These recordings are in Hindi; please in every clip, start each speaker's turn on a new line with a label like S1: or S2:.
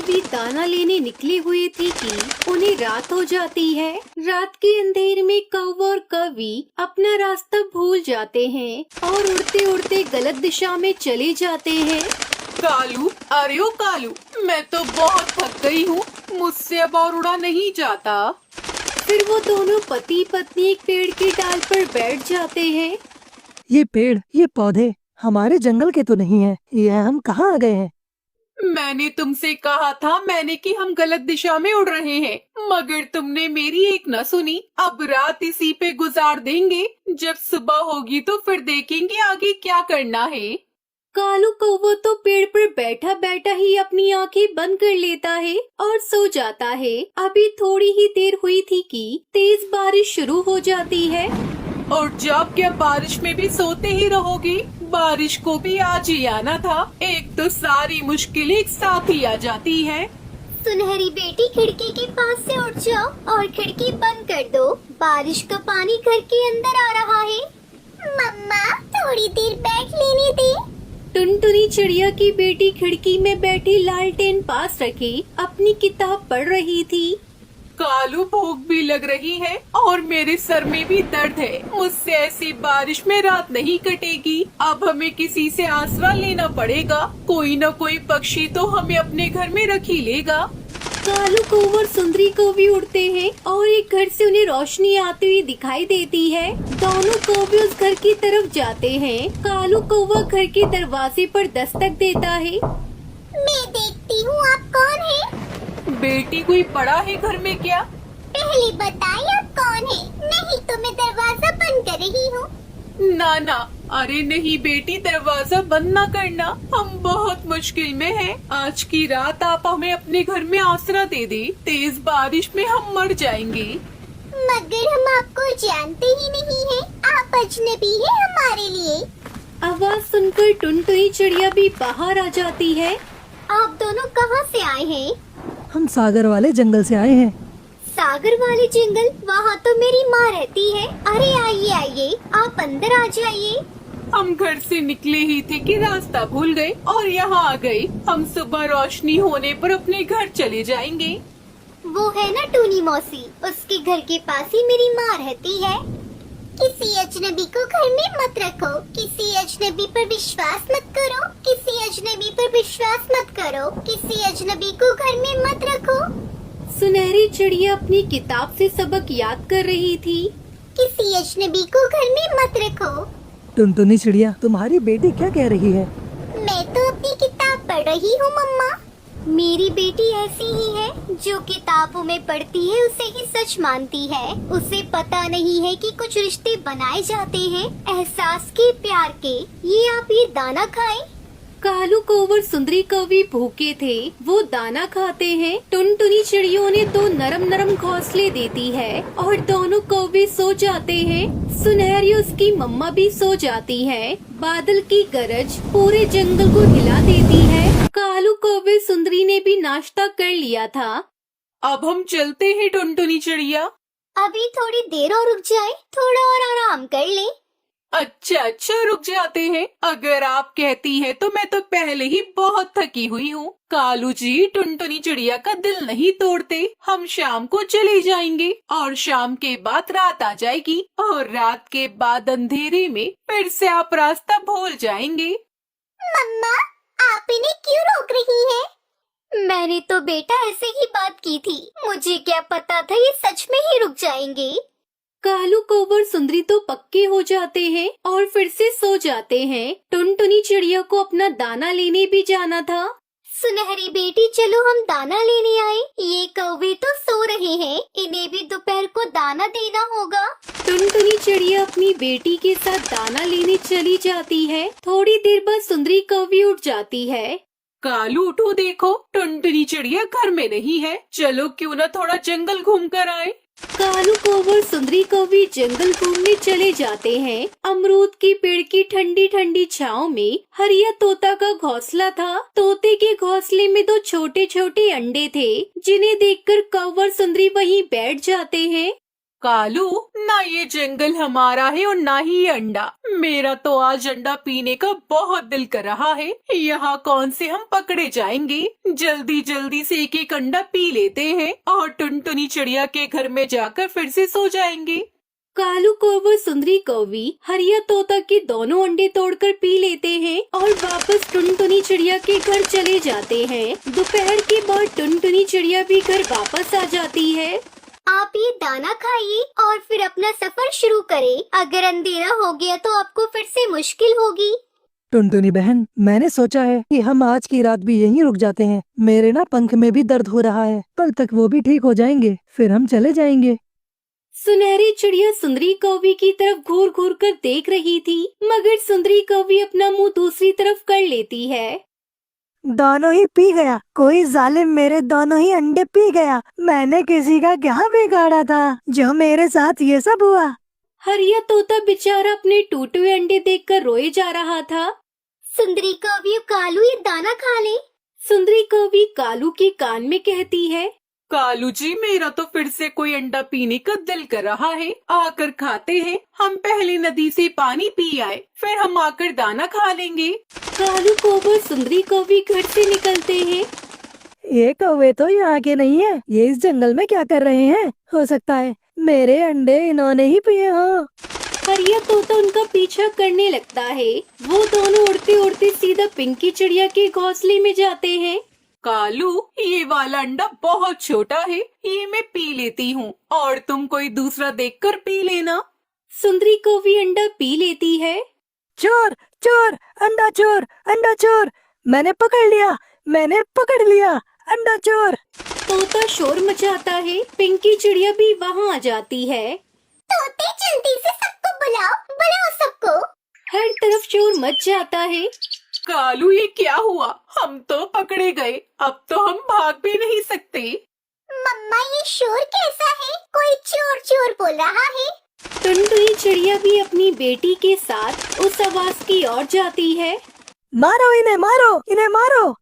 S1: कौवी दाना लेने निकले हुए थे कि उन्हें रात हो जाती है। रात के अंधेर में कौवा और कौवी अपना रास्ता भूल जाते हैं और उड़ते उड़ते गलत दिशा में चले जाते हैं।
S2: कालू, अरे ओ कालू, मैं तो बहुत थक गई हूँ, मुझसे अब और उड़ा नहीं जाता।
S1: फिर वो दोनों पति पत्नी एक पेड़ की डाल पर बैठ जाते हैं।
S3: ये पेड़, ये पौधे हमारे जंगल के तो नहीं है, ये हम कहाँ आ गए हैं?
S2: मैंने तुमसे कहा था कि हम गलत दिशा में उड़ रहे हैं, मगर तुमने मेरी एक न सुनी। अब रात इसी पे गुजार देंगे, जब सुबह होगी तो फिर देखेंगे आगे क्या करना है।
S1: कालू कौवा तो पेड़ पर बैठा बैठा ही अपनी आंखें बंद कर लेता है और सो जाता है। अभी थोड़ी ही देर हुई थी कि तेज बारिश शुरू हो जाती है।
S2: और जब क्या बारिश में भी सोते ही रहोगी? बारिश को भी आज ही आना था, एक तो सारी मुश्किलें एक साथ ही आ जाती है।
S4: सुनहरी बेटी, खिड़की के पास से उठ जाओ और खिड़की बंद कर दो, बारिश का पानी घर के अंदर आ रहा है। मम्मा, थोड़ी देर बैठ लेने दे।
S1: टुनटुनी चिड़िया की बेटी खिड़की में बैठी लालटेन पास रखी अपनी किताब पढ़ रही थी।
S2: कालू, भूख भी लग रही है और मेरे सर में भी दर्द है। मुझसे ऐसी बारिश में रात नहीं कटेगी। अब हमें किसी से आसरा लेना पड़ेगा। कोई न कोई पक्षी तो हमें अपने घर में रख ही लेगा।
S1: कालू कौवा और सुंदरी कौवी उड़ते हैं और एक घर से उन्हें रोशनी आती हुई दिखाई देती है। दोनों कौवे उस घर की तरफ जाते हैं। कालू कौवा घर के दरवाजे पर दस्तक देता है।
S4: मैं देखती हूँ, आप कौन है?
S2: बेटी, कोई पड़ा है घर में क्या?
S4: पहले बताइए आप कौन है, नहीं तो मैं दरवाजा बंद कर रही हूँ।
S2: ना ना, अरे नहीं बेटी, दरवाजा बंद ना करना, हम बहुत मुश्किल में हैं। आज की रात आप हमें अपने घर में आसरा दे दे, तेज बारिश में हम मर जाएंगे।
S4: मगर हम आपको जानते ही नहीं हैं, आप अजनबी हैं हमारे लिए।
S1: आवाज सुनकर टुनटुनी चिड़िया भी बाहर आ जाती है।
S4: आप दोनों कहाँ से आए हैं?
S3: हम सागर वाले जंगल से आए हैं।
S4: सागर वाले जंगल? वहाँ तो मेरी माँ रहती है। अरे आइए आइए, आप अंदर आ जाइए।
S2: हम घर से निकले ही थे कि रास्ता भूल गए और यहाँ आ गए। हम सुबह रोशनी होने पर अपने घर चले जाएंगे।
S4: वो है ना टूनी मौसी, उसके घर के पास ही मेरी माँ रहती है। किसी अजनबी को घर में मत रखो, किसी अजनबी पर विश्वास मत करो, किसी अजनबी पर विश्वास मत करो, किसी अजनबी को घर में मत रखो।
S1: सुनहरी चिड़िया अपनी किताब से सबक याद कर रही थी।
S4: किसी अजनबी को घर में मत रखो।
S3: टुनटुनी चिड़िया, तुम्हारी बेटी क्या कह रही है?
S4: मैं तो अपनी किताब पढ़ रही हूँ मम्मा। मेरी बेटी ऐसी ही है, जो किताबों में पढ़ती है उसे ही सच मानती है। उसे पता नहीं है कि कुछ रिश्ते बनाए जाते हैं एहसास के, प्यार के। ये आप ये दाना खाएं।
S1: कालू कौवा और सुंदरी कौवी भूखे थे, वो दाना खाते हैं। टुनटुनी चिड़ियों ने दो नरम नरम घोंसले देती है और दोनों कौवे सो जाते हैं। सुनहरी उसकी मम्मा भी सो जाती है। बादल की गरज पूरे जंगल को हिला देती है। कालू कौवे सुंदरी ने भी नाश्ता कर लिया था।
S2: अब हम चलते हैं टुनटुनी चिड़िया।
S4: अभी थोड़ी देर और रुक जाए, थोड़ा और आराम कर ले।
S2: अच्छा, रुक जाते हैं। अगर आप कहती हैं तो मैं तो पहले ही बहुत थकी हुई हूँ। कालू जी, टुनटुनी चिड़िया का दिल नहीं तोड़ते। हम शाम को चले जाएंगे और शाम के बाद रात आ जाएगी और रात के बाद अंधेरे में फिर से आप रास्ता भूल जाएंगे।
S4: मम्मा, आप इन्हें क्यों रोक रही हैं? मैंने तो बेटा ऐसे ही बात की थी, मुझे क्या पता था ये सच में ही रुक जाएंगे।
S1: कालू कौवा और सुंदरी तो पक्के हो जाते हैं और फिर से सो जाते हैं। टुनटुनी चिड़िया को अपना दाना लेने भी जाना था।
S4: सुनहरी बेटी, चलो हम दाना लेने आए। ये कौवे तो सो रहे हैं, इन्हें भी दोपहर को दाना देना होगा।
S1: टुनटुनी चिड़िया अपनी बेटी के साथ दाना लेने चली जाती है। थोड़ी देर बाद सुंदरी कौवी उठ जाती है।
S2: कालू, उठो, देखो टुनटुनी चिड़िया घर में नहीं है। चलो क्यों न थोड़ा जंगल घूम कर आए।
S1: कालू कौवा और सुंदरी कौवी जंगल घूमने चले जाते हैं। अमरूद के पेड़ की ठंडी ठंडी छांव में हरिया तोता का घोंसला था। तोते के घोंसले में दो छोटे छोटे अंडे थे, जिन्हें देखकर कौवा और सुंदरी वहीं बैठ जाते हैं।
S2: कालू, ना ये जंगल हमारा है और ना ही ये अंडा। मेरा तो आज अंडा पीने का बहुत दिल कर रहा है। यहाँ कौन से हम पकड़े जाएंगे? जल्दी जल्दी से एक एक अंडा पी लेते हैं और टुनटुनी चिड़िया के घर में जाकर फिर से सो जाएंगे।
S1: कालू कौवा सुंदरी कौवी हरिया तोता के दोनों अंडे तोड़कर पी लेते हैं और वापस टुनटुनी चिड़िया के घर चले जाते हैं। दोपहर के बाद टुनटुनी चिड़िया भी घर वापस आ जाती है।
S4: आप ये दाना खाइए और फिर अपना सफर शुरू करें। अगर अंधेरा हो गया तो आपको फिर से मुश्किल होगी।
S3: टुनटुनी बहन, मैंने सोचा है कि हम आज की रात भी यहीं रुक जाते हैं। मेरे ना पंख में भी दर्द हो रहा है, कल तक वो भी ठीक हो जाएंगे, फिर हम चले जाएंगे।
S1: सुनहरी चिड़िया सुंदरी कौवी की तरफ घूर घूर कर देख रही थी, मगर सुंदरी कौवी अपना मुंह दूसरी तरफ कर लेती है।
S3: दोनों ही पी गया, कोई जालिम मेरे दोनों ही अंडे पी गया। मैंने किसी का क्या बिगाड़ा था जो मेरे साथ ये सब हुआ।
S1: हरिया तोता बेचारा अपने टूटे हुए अंडे देखकर रोए जा रहा था।
S4: सुंदरी कौवी, कालू ये दाना खा ले।
S1: सुंदरी कौवी कालू के कान में कहती है,
S2: कालू जी, मेरा तो फिर से कोई अंडा पीने का दिल कर रहा है। आकर खाते हैं। हम पहले नदी से पानी पी आए, फिर हम आकर दाना खा लेंगे।
S1: कालू कौवा सुंदरी कौवी घर से निकलते हैं।
S3: ये कौवे तो यहाँ के नहीं है, ये इस जंगल में क्या कर रहे हैं? हो सकता है मेरे अंडे इन्होंने ही पिए हों।
S1: हरिया तोता उनका पीछा करने लगता है। वो दोनों उड़ते उड़ते सीधा पिंकी चिड़िया के घोंसले में जाते हैं।
S2: कालू, ये वाला अंडा बहुत छोटा है, ये मैं पी लेती हूँ और तुम कोई दूसरा देखकर पी लेना।
S1: सुंदरी कौवी अंडा पी लेती है।
S3: चोर चोर, अंडा चोर, अंडा चोर, मैंने पकड़ लिया अंडा चोर।
S1: तोता शोर मचाता है। पिंकी चिड़िया भी वहाँ आ जाती है।
S4: तोते, जल्दी से सबको बुलाओ सबको।
S1: हर तरफ शोर मच जाता है।
S2: कालू, ये क्या हुआ? हम तो पकड़े गए, अब तो हम भाग भी नहीं सकते।
S4: मम्मा, ये शोर कैसा है? कोई चोर चोर बोल रहा है।
S1: टुनटुनी चिड़िया भी अपनी बेटी के साथ उस आवाज की ओर जाती है।
S3: मारो इन्हें, इन्हें मारो।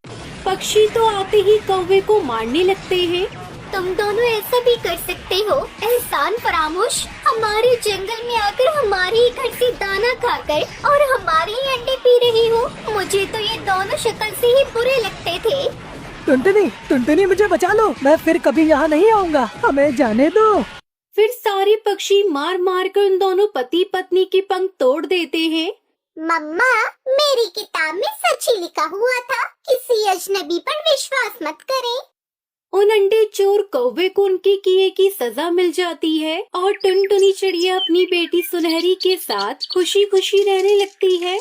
S1: पक्षी तो आते ही कौवे को मारने लगते हैं।
S4: तुम दोनों ऐसा भी कर सकते हो? एहसान फरामोश, हमारे जंगल में आकर हमारे ही घर से दाना खाकर और हमारे ही अंडे पी रही हो। मुझे तो ये दोनों शक्ल से ही बुरे लगते थे।
S3: टुनटुनी मुझे बचा लो, मैं फिर कभी यहाँ नहीं आऊँगा, हमें जाने दो।
S1: फिर सारे पक्षी मार मार कर उन दोनों पति पत्नी के पंख तोड़ देते हैं।
S4: मम्मा, मेरी किताब में सच ही लिखा हुआ था, किसी अजनबी पर विश्वास मत करें।
S1: उन अंडे चोर कौवे को उनके किए की सजा मिल जाती है और टुनटुनी चिड़िया अपनी बेटी सुनहरी के साथ खुशी खुशी रहने लगती है।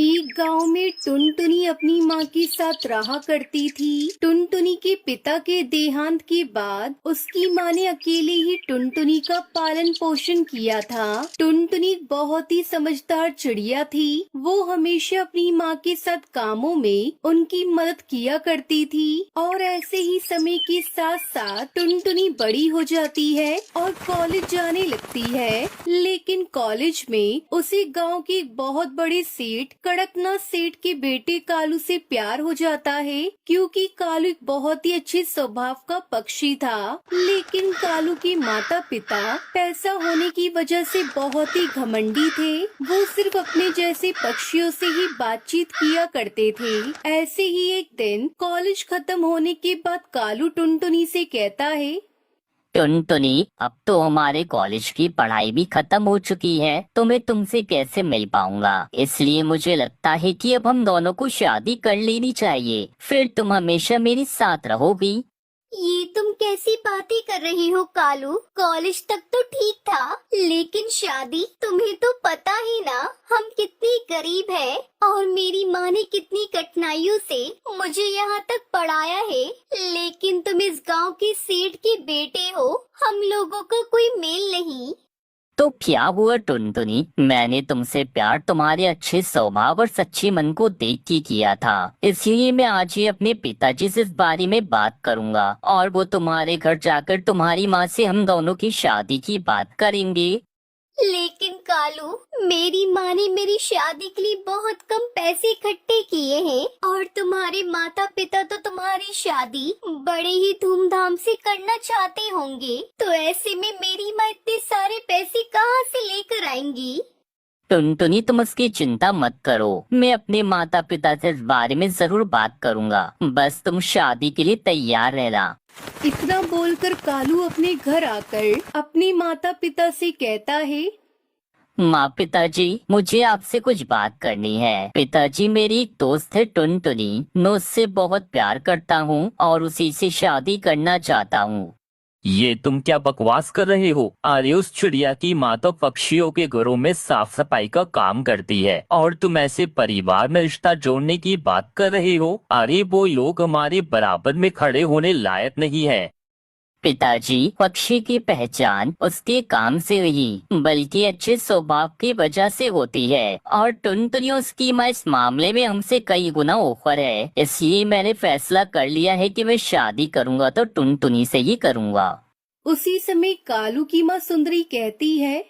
S1: एक गांव में टुनटुनी अपनी माँ के साथ रहा करती थी। टुनटुनी के पिता के देहांत के बाद उसकी माँ ने अकेले ही टुनटुनी का पालन पोषण किया था। टुनटुनी बहुत ही समझदार चिड़िया थी। वो हमेशा अपनी माँ के साथ कामों में उनकी मदद किया करती थी और ऐसे ही समय के साथ साथ टुनटुनी बड़ी हो जाती है और कॉलेज जाने लगती है। लेकिन कॉलेज में उसे गाँव के एक बहुत बड़े सेठ कड़कनाथ सेठ के बेटे कालू से प्यार हो जाता है, क्योंकि कालू एक बहुत ही अच्छे स्वभाव का पक्षी था। लेकिन कालू के माता पिता पैसा होने की वजह से बहुत ही घमंडी थे। वो सिर्फ अपने जैसे पक्षियों से ही बातचीत किया करते थे। ऐसे ही एक दिन कॉलेज खत्म होने के बाद कालू टुनटुनी से कहता है,
S5: टुनटुनी, अब तो हमारे कॉलेज की पढ़ाई भी खत्म हो चुकी है, तो मैं तुमसे कैसे मिल पाऊंगा। इसलिए मुझे लगता है कि अब हम दोनों को शादी कर लेनी चाहिए, फिर तुम हमेशा मेरे साथ रहोगी।
S4: ये तुम कैसी बातें कर रही हो कालू? कॉलेज तक तो ठीक था, लेकिन शादी? तुम्हें तो पता ही ना हम कितने गरीब हैं और मेरी माँ ने कितनी कठिनाइयों से मुझे यहाँ तक पढ़ाया है। लेकिन तुम इस गांव के सेठ के बेटे हो, हम लोगों का कोई मेल नहीं।
S5: तो क्या हुआ टुनटुनी, मैंने तुमसे प्यार तुम्हारे अच्छे स्वभाव और सच्चे मन को देख के किया था। इसलिए मैं आज ही अपने पिताजी से इस बारे में बात करूंगा और वो तुम्हारे घर जाकर तुम्हारी माँ से हम दोनों की शादी की बात करेंगे।
S4: लेकिन कालू, मेरी माँ ने मेरी शादी के लिए बहुत कम पैसे इकट्ठे किए हैं और तुम्हारे माता पिता तो तुम्हारी शादी बड़े ही धूमधाम से करना चाहते होंगे, तो ऐसे में मेरी माँ इतने सारे पैसे कहाँ से लेकर आएंगी?
S5: टुनटुनी, तुम उसकी चिंता मत करो, मैं अपने माता पिता से इस बारे में जरूर बात करूंगा, बस तुम शादी के लिए तैयार रहना।
S1: इतना बोलकर कालू अपने घर आकर अपने माता पिता से कहता है,
S5: माँ पिताजी, मुझे आपसे कुछ बात करनी है। पिताजी, मेरी एक दोस्त है टुनटुनी, मैं उससे बहुत प्यार करता हूँ और उसी से शादी करना चाहता हूँ।
S6: ये तुम क्या बकवास कर रहे हो? अरे उस चिड़िया की माँ तो पक्षियों के घरों में साफ सफाई का काम करती है और तुम ऐसे परिवार में रिश्ता जोड़ने की बात कर रहे हो? अरे वो लोग हमारे बराबर में खड़े होने लायक नहीं है।
S5: पिताजी, पक्षी की पहचान उसके काम से नहीं बल्कि अच्छे स्वभाव की वजह से होती है, और टुनटुनी उसकी माँ इस मामले में हमसे कई गुना ऊपर है। इसलिए मैंने फैसला कर लिया है कि मैं शादी करूँगा तो टुनटुनी से ही करूँगा।
S1: उसी समय कालू की माँ सुंदरी कहती है,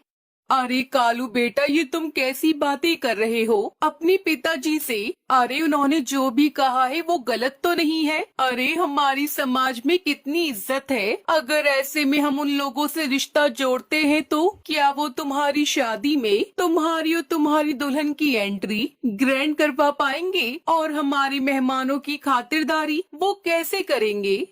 S2: अरे कालू बेटा, ये तुम कैसी बातें कर रहे हो अपने पिताजी से? अरे उन्होंने जो भी कहा है वो गलत तो नहीं है? अरे हमारी समाज में कितनी इज्जत है, अगर ऐसे में हम उन लोगों से रिश्ता जोड़ते हैं तो क्या वो तुम्हारी शादी में तुम्हारी और तुम्हारी दुल्हन की एंट्री ग्रैंड करवा पाएंगे? और हमारे मेहमानों की खातिरदारी वो कैसे करेंगे?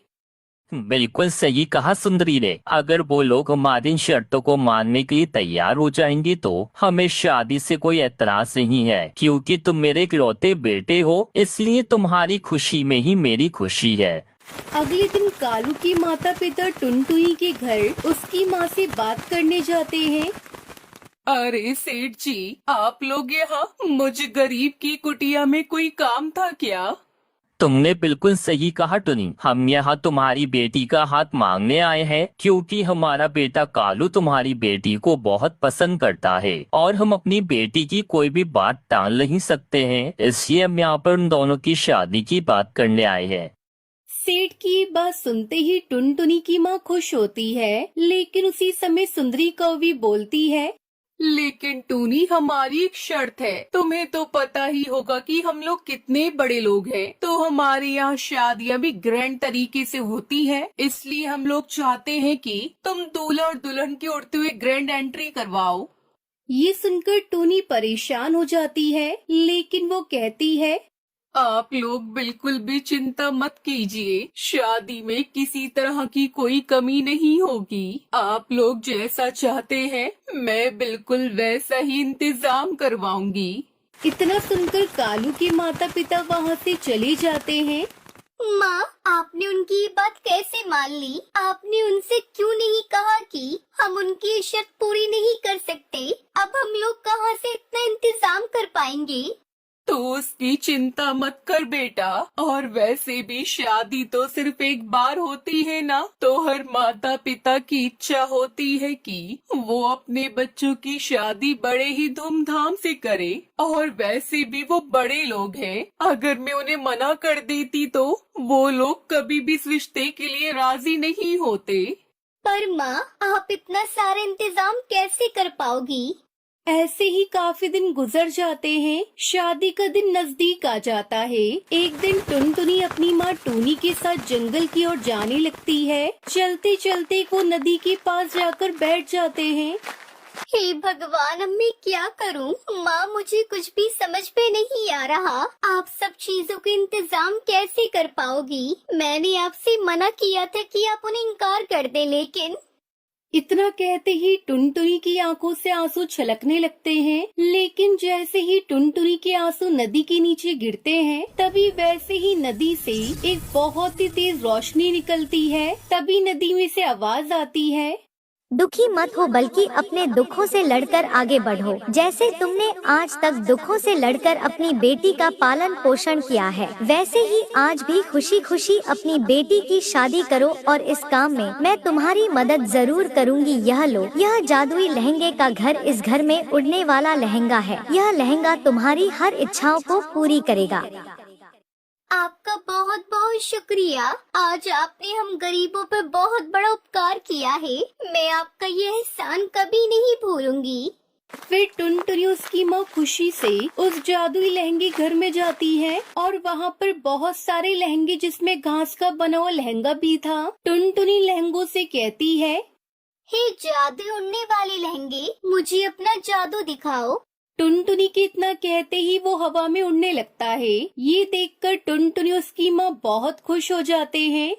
S6: बिल्कुल सही कहा सुंदरी ने। अगर वो लोग हमारी इन शर्तों को मानने के लिए तैयार हो जाएंगे तो हमें शादी से कोई एतराज नहीं है, क्योंकि तुम मेरे इकलौते बेटे हो, इसलिए तुम्हारी खुशी में ही मेरी खुशी है।
S1: अगले दिन कालू के माता पिता टुनटुनी के घर उसकी माँ से बात करने जाते हैं।
S2: अरे सेठ जी, आप लोग यहाँ मुझ गरीब की कुटिया में कोई काम था क्या?
S6: तुमने बिल्कुल सही कहा टुनी, हम यहाँ तुम्हारी बेटी का हाथ मांगने आए हैं, क्योंकि हमारा बेटा कालू तुम्हारी बेटी को बहुत पसंद करता है और हम अपनी बेटी की कोई भी बात टाल नहीं सकते हैं, इसलिए हम यहाँ पर उन दोनों की शादी की बात करने आए हैं।
S1: सेठ की बात सुनते ही टुनटुनी की माँ खुश होती है, लेकिन उसी समय सुंदरी कौवी बोलती है,
S2: लेकिन टूनी, हमारी एक शर्त है। तुम्हें तो पता ही होगा कि हम लोग कितने बड़े लोग हैं, तो हमारे यहाँ शादियाँ भी ग्रैंड तरीके से होती हैं, इसलिए हम लोग चाहते हैं कि तुम दूल्हा और दुल्हन की उड़ते हुए ग्रैंड एंट्री करवाओ।
S1: ये सुनकर टूनी परेशान हो जाती है, लेकिन वो कहती है,
S2: आप लोग बिल्कुल भी चिंता मत कीजिए, शादी में किसी तरह की कोई कमी नहीं होगी। आप लोग जैसा चाहते हैं मैं बिल्कुल वैसा ही इंतजाम करवाऊंगी।
S1: इतना सुनकर कालू के माता पिता वहाँ से चले जाते हैं।
S4: माँ, आपने उनकी ये बात कैसे मान ली? आपने उनसे क्यों नहीं कहा कि हम उनकी शर्त पूरी नहीं कर सकते? अब हम लोग कहाँ से इतना इंतजाम कर पाएंगे?
S2: तो उसकी चिंता मत कर बेटा, और वैसे भी शादी तो सिर्फ एक बार होती है ना, तो हर माता पिता की इच्छा होती है कि वो अपने बच्चों की शादी बड़े ही धूमधाम से करे, और वैसे भी वो बड़े लोग हैं, अगर मैं उन्हें मना कर देती तो वो लोग कभी भी इस रिश्ते के लिए राजी नहीं होते।
S4: पर माँ, आप इतना सारा इंतजाम कैसे कर पाओगी?
S1: ऐसे ही काफी दिन गुजर जाते हैं। शादी का दिन नजदीक आ जाता है। एक दिन टुनटुनी अपनी माँ टूनी के साथ जंगल की ओर जाने लगती है। चलते चलते वो नदी के पास जाकर बैठ जाते हैं।
S4: हे भगवान, अब मैं क्या करूं? माँ, मुझे कुछ भी समझ में नहीं आ रहा। आप सब चीजों का इंतजाम कैसे कर पाओगी? मैंने आपसे मना किया था कि आप उन्हें इनकार कर दें, लेकिन
S1: इतना कहते ही टुनटुनी की आंखों से आंसू छलकने लगते हैं। लेकिन जैसे ही टुनटुनी के आंसू नदी के नीचे गिरते हैं, तभी वैसे ही नदी से एक बहुत ही तेज रोशनी निकलती है। तभी नदी में से आवाज आती है,
S7: दुखी मत हो, बल्कि अपने दुखों से लड़कर आगे बढ़ो। जैसे तुमने आज तक दुखों से लड़कर अपनी बेटी का पालन पोषण किया है, वैसे ही आज भी खुशी खुशी अपनी बेटी की शादी करो, और इस काम में मैं तुम्हारी मदद जरूर करूंगी। यह लो, यह जादुई लहंगे का घर, इस घर में उड़ने वाला लहंगा है। यह लहंगा तुम्हारी हर इच्छाओं को पूरी करेगा।
S4: आपका आपका बहुत बहुत शुक्रिया। आज आपने हम गरीबों पर बहुत बड़ा उपकार किया है। मैं आपका ये एहसान कभी नहीं भूलूंगी।
S1: फिर टुनटुनी उसकी माँ खुशी से उस जादुई लहंगे घर में जाती है और वहाँ पर बहुत सारे लहंगे जिसमें घास का बना हुआ लहंगा भी था। टुनटुनी लहंगों से कहती है,
S4: हे जादू उड़ने वाले लहंगे, मुझे अपना जादू दिखाओ।
S1: टुनटुनी के इतना कहते ही वो हवा में उड़ने लगता है। ये देखकर टुनटुनी उसकी माँ बहुत खुश हो जाते हैं।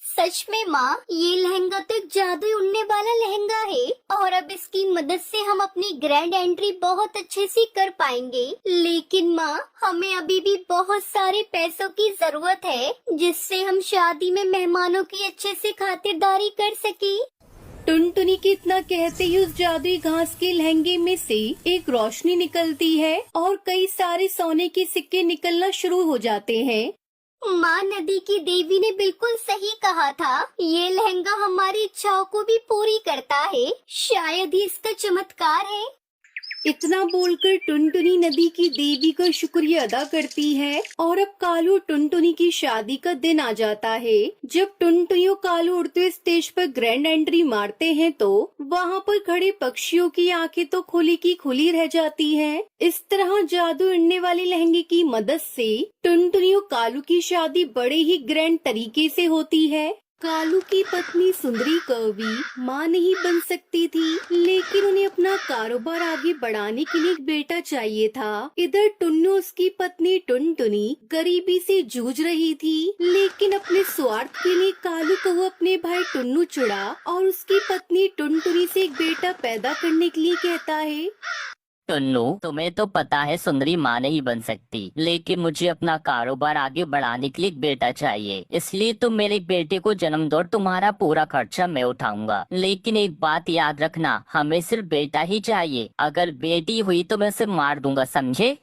S4: सच में माँ, ये लहंगा तो एक जादू उड़ने वाला लहंगा है और अब इसकी मदद से हम अपनी ग्रैंड एंट्री बहुत अच्छे से कर पाएंगे। लेकिन माँ, हमें अभी भी बहुत सारे पैसों की जरूरत है जिससे हम शादी में मेहमानों की अच्छे से खातिरदारी कर सके।
S1: टुनटुनी के इतना कहते ही उस जादुई घास के लहंगे में से एक रोशनी निकलती है और कई सारे सोने के सिक्के निकलना शुरू हो जाते हैं।
S4: माँ, नदी की देवी ने बिल्कुल सही कहा था। ये लहंगा हमारी इच्छाओं को भी पूरी करता है। शायद ही इसका चमत्कार है।
S1: इतना बोलकर टुनटुनी नदी की देवी का शुक्रिया अदा करती है और अब कालू और टुनटुनी की शादी का दिन आ जाता है। जब टुनटुनी और कालू उड़ते हुए स्टेज पर ग्रैंड एंट्री मारते हैं तो वहाँ पर खड़े पक्षियों की आंखें तो खुली की खुली रह जाती हैं। इस तरह जादू उड़ने वाले लहंगे की मदद से टुनटुनी और कालू की शादी बड़े ही ग्रैंड तरीके से होती है। कालू की पत्नी सुंदरी कौवी माँ नहीं बन सकती थी, लेकिन उन्हें अपना कारोबार आगे बढ़ाने के लिए एक बेटा चाहिए था। इधर टुन्नू उसकी पत्नी टुनटुनी गरीबी से जूझ रही थी, लेकिन अपने स्वार्थ के लिए कालू को वो अपने भाई टुन्नू चुड़ा और उसकी पत्नी टुनटुनी से एक बेटा पैदा करने के लिए कहता है।
S5: टुन्नू, तुम्हें तो पता है सुंदरी माँ नहीं बन सकती, लेकिन मुझे अपना कारोबार आगे बढ़ाने के लिए एक बेटा चाहिए। इसलिए तुम मेरे बेटे को जन्म दो और तुम्हारा पूरा खर्चा मैं उठाऊंगा। लेकिन एक बात याद रखना, हमें सिर्फ बेटा ही चाहिए। अगर बेटी हुई तो मैं उसे मार दूंगा, समझे?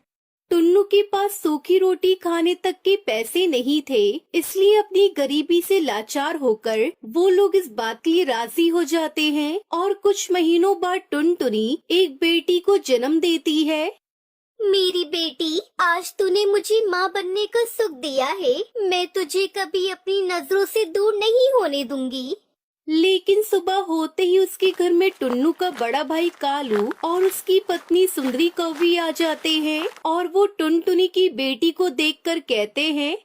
S1: टुन्नू के पास सूखी रोटी खाने तक के पैसे नहीं थे, इसलिए अपनी गरीबी से लाचार होकर वो लोग इस बात के लिए राजी हो जाते हैं और कुछ महीनों बाद टुनटुनी एक बेटी को जन्म देती है।
S4: मेरी बेटी, आज तूने मुझे माँ बनने का सुख दिया है। मैं तुझे कभी अपनी नजरों से दूर नहीं होने दूंगी।
S1: लेकिन सुबह होते ही उसके घर में टुन्नू का बड़ा भाई कालू और उसकी पत्नी सुंदरी कौवी आ जाते हैं और वो टुनटुनी की बेटी को देखकर कहते हैं,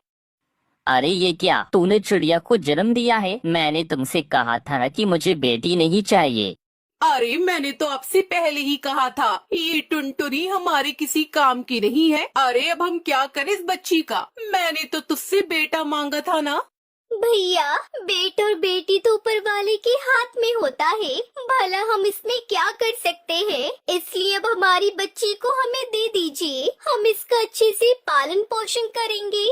S5: अरे ये क्या, तूने चिड़िया को जन्म दिया है? मैंने तुमसे कहा था ना कि मुझे बेटी नहीं चाहिए।
S2: अरे मैंने तो आपसे पहले ही कहा था, ये टुनटुनी हमारे किसी काम की नहीं है। अरे अब हम क्या करें इस बच्ची का? मैंने तो तुझसे बेटा मांगा था ना।
S4: भैया, बेट और बेटी तो ऊपर वाले के हाथ में होता है। भला हम इसमें क्या कर सकते हैं? इसलिए अब हमारी बच्ची को हमें दे दीजिए। हम इसका अच्छे से पालन पोषण करेंगे।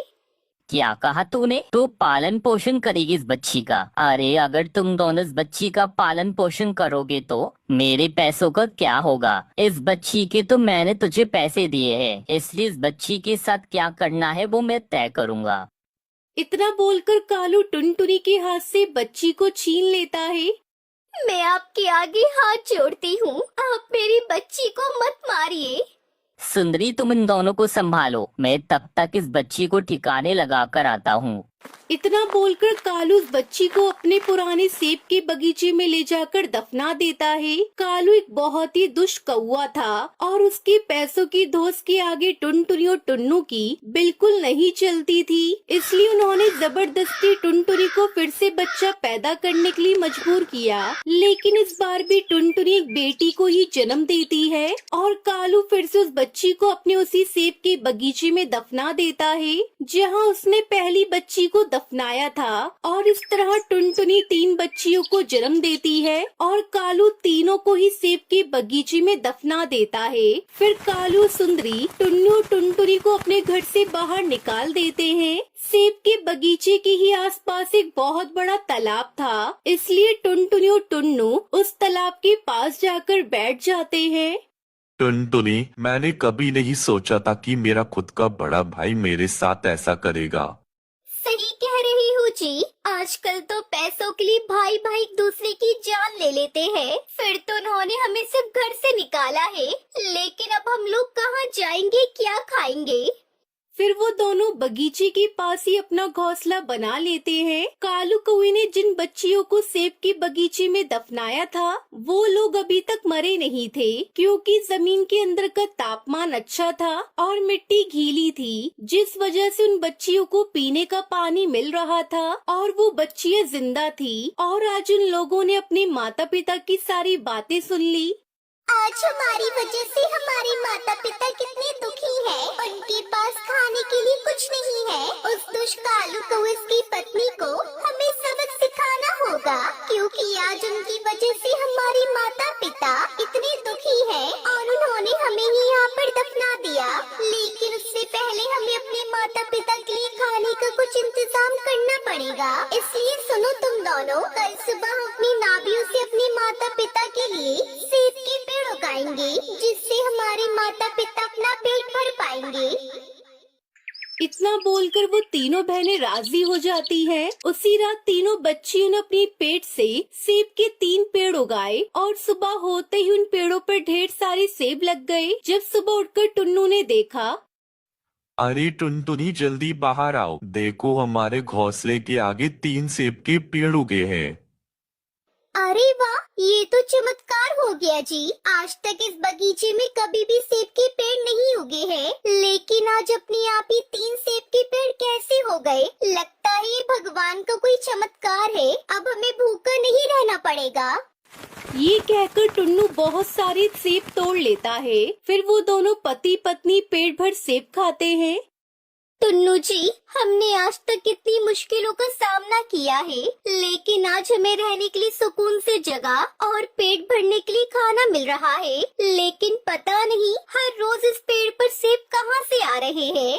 S5: क्या कहा तूने? तू पालन पोषण करेगी इस बच्ची का? अरे अगर तुम दोनों इस बच्ची का पालन पोषण करोगे तो मेरे पैसों का क्या होगा? इस बच्ची के तो मैंने तुझे पैसे दिए हैं, इसलिए इस बच्ची के साथ क्या करना है वो मैं तय करूँगा।
S1: इतना बोलकर कालू टुनटुनी के हाथ से बच्ची को छीन लेता है।
S4: मैं आपके आगे हाथ जोड़ती हूँ, आप मेरी बच्ची को मत मारिए।
S5: सुंदरी, तुम इन दोनों को संभालो, मैं तब तक इस बच्ची को ठिकाने लगा कर आता हूँ।
S1: इतना बोलकर कालू उस बच्ची को अपने पुराने सेब के बगीचे में ले जाकर दफना देता है। कालू एक बहुत ही दुष्ट कौवा था और उसके पैसों की धौंस के आगे टुनटुनी और टुन्नू की बिल्कुल नहीं चलती थी। इसलिए उन्होंने जबरदस्ती टुनटुनी को फिर से बच्चा पैदा करने के लिए मजबूर किया। लेकिन इस बार भी टुनटुनी एक बेटी को ही जन्म देती है और कालू फिर से उस बच्ची को अपने उसी सेब के बगीचे में दफना देता है जहाँ उसने पहली बच्ची को दफनाया था। और इस तरह टुनटुनी 3 बच्चियों को जन्म देती है और कालू तीनों को ही सेब के बगीचे में दफना देता है। फिर कालू सुंदरी टुन्नू टुनटुनी को अपने घर से बाहर निकाल देते हैं। सेब के बगीचे के ही आसपास एक बहुत बड़ा तालाब था, इसलिए टुनटुनी और टुन्नू उस तालाब के पास जाकर बैठ जाते हैं।
S8: टुनटुनी, मैंने कभी नहीं सोचा था कि मेरा खुद का बड़ा भाई मेरे साथ ऐसा करेगा।
S4: सही कह रही हूँ जी, आजकल तो पैसों के लिए भाई भाई एक दूसरे की जान ले लेते हैं। फिर तो उन्होंने हमें सिर्फ घर से निकाला है, लेकिन अब हम लोग कहाँ जाएंगे, क्या खाएंगे?
S1: फिर वो दोनों बगीचे के पास ही अपना घोंसला बना लेते हैं। कालू कौवे ने जिन बच्चियों को सेब के बगीचे में दफनाया था वो लोग अभी तक मरे नहीं थे, क्योंकि जमीन के अंदर का तापमान अच्छा था और मिट्टी गीली थी, जिस वजह से उन बच्चियों को पीने का पानी मिल रहा था और वो बच्चियां जिंदा थी। और आज उन लोगों ने अपने माता पिता की सारी बातें सुन ली।
S4: आज हमारी वजह से हमारे माता पिता कितने दुखी हैं। उनके पास खाने के लिए कुछ नहीं है। उस दुष्ट कालू कौवे की पत्नी को हमें सबक सिखाना होगा, क्योंकि आज उनकी वजह से हमारे माता पिता इतने दुखी हैं और उन्होंने हमें ही यहाँ पर दफना दिया। लेकिन उससे पहले हमें अपने माता पिता के लिए खाने का कुछ इंतजाम करना पड़ेगा। इसलिए सुनो तुम दोनों, कल सुबह हम अपनी नाभियों से अपने माता पिता के लिए सेब के पेड़ उगाएंगे, जिससे हमारे माता पिता अपना पेट भर पाएंगे।
S1: इतना बोलकर वो तीनों बहनें राजी हो जाती हैं। उसी रात तीनों बच्चियों ने अपने पेट से सेब के 3 पेड़ उगाए और सुबह होते ही उन पेड़ों पर ढेर सारे सेब लग गए। जब सुबह उठकर टुन्नू ने देखा,
S8: अरे टुनटुनी जल्दी बाहर आओ, देखो हमारे घोंसले के आगे 3 सेब के पेड़ उगे हैं।
S4: अरे वाह, ये तो चमत्कार हो गया जी। आज तक इस बगीचे में कभी भी सेब के पेड़ नहीं उगे हैं, लेकिन आज अपने आप ही 3 सेब के पेड़ कैसे हो गए? लगता है ये भगवान का कोई चमत्कार है। अब हमें भूखा नहीं रहना पड़ेगा।
S1: ये कहकर टुन्नू बहुत सारे सेब तोड़ लेता है। फिर वो दोनों पति पत्नी पेट भर सेब खाते हैं।
S4: टुन्नू जी, हमने आज तक कितनी मुश्किलों का सामना किया है, लेकिन आज हमें रहने के लिए सुकून से जगह और पेट भरने के लिए खाना मिल रहा है। लेकिन पता नहीं हर रोज इस पेड़ पर सेब कहाँ से आ रहे हैं।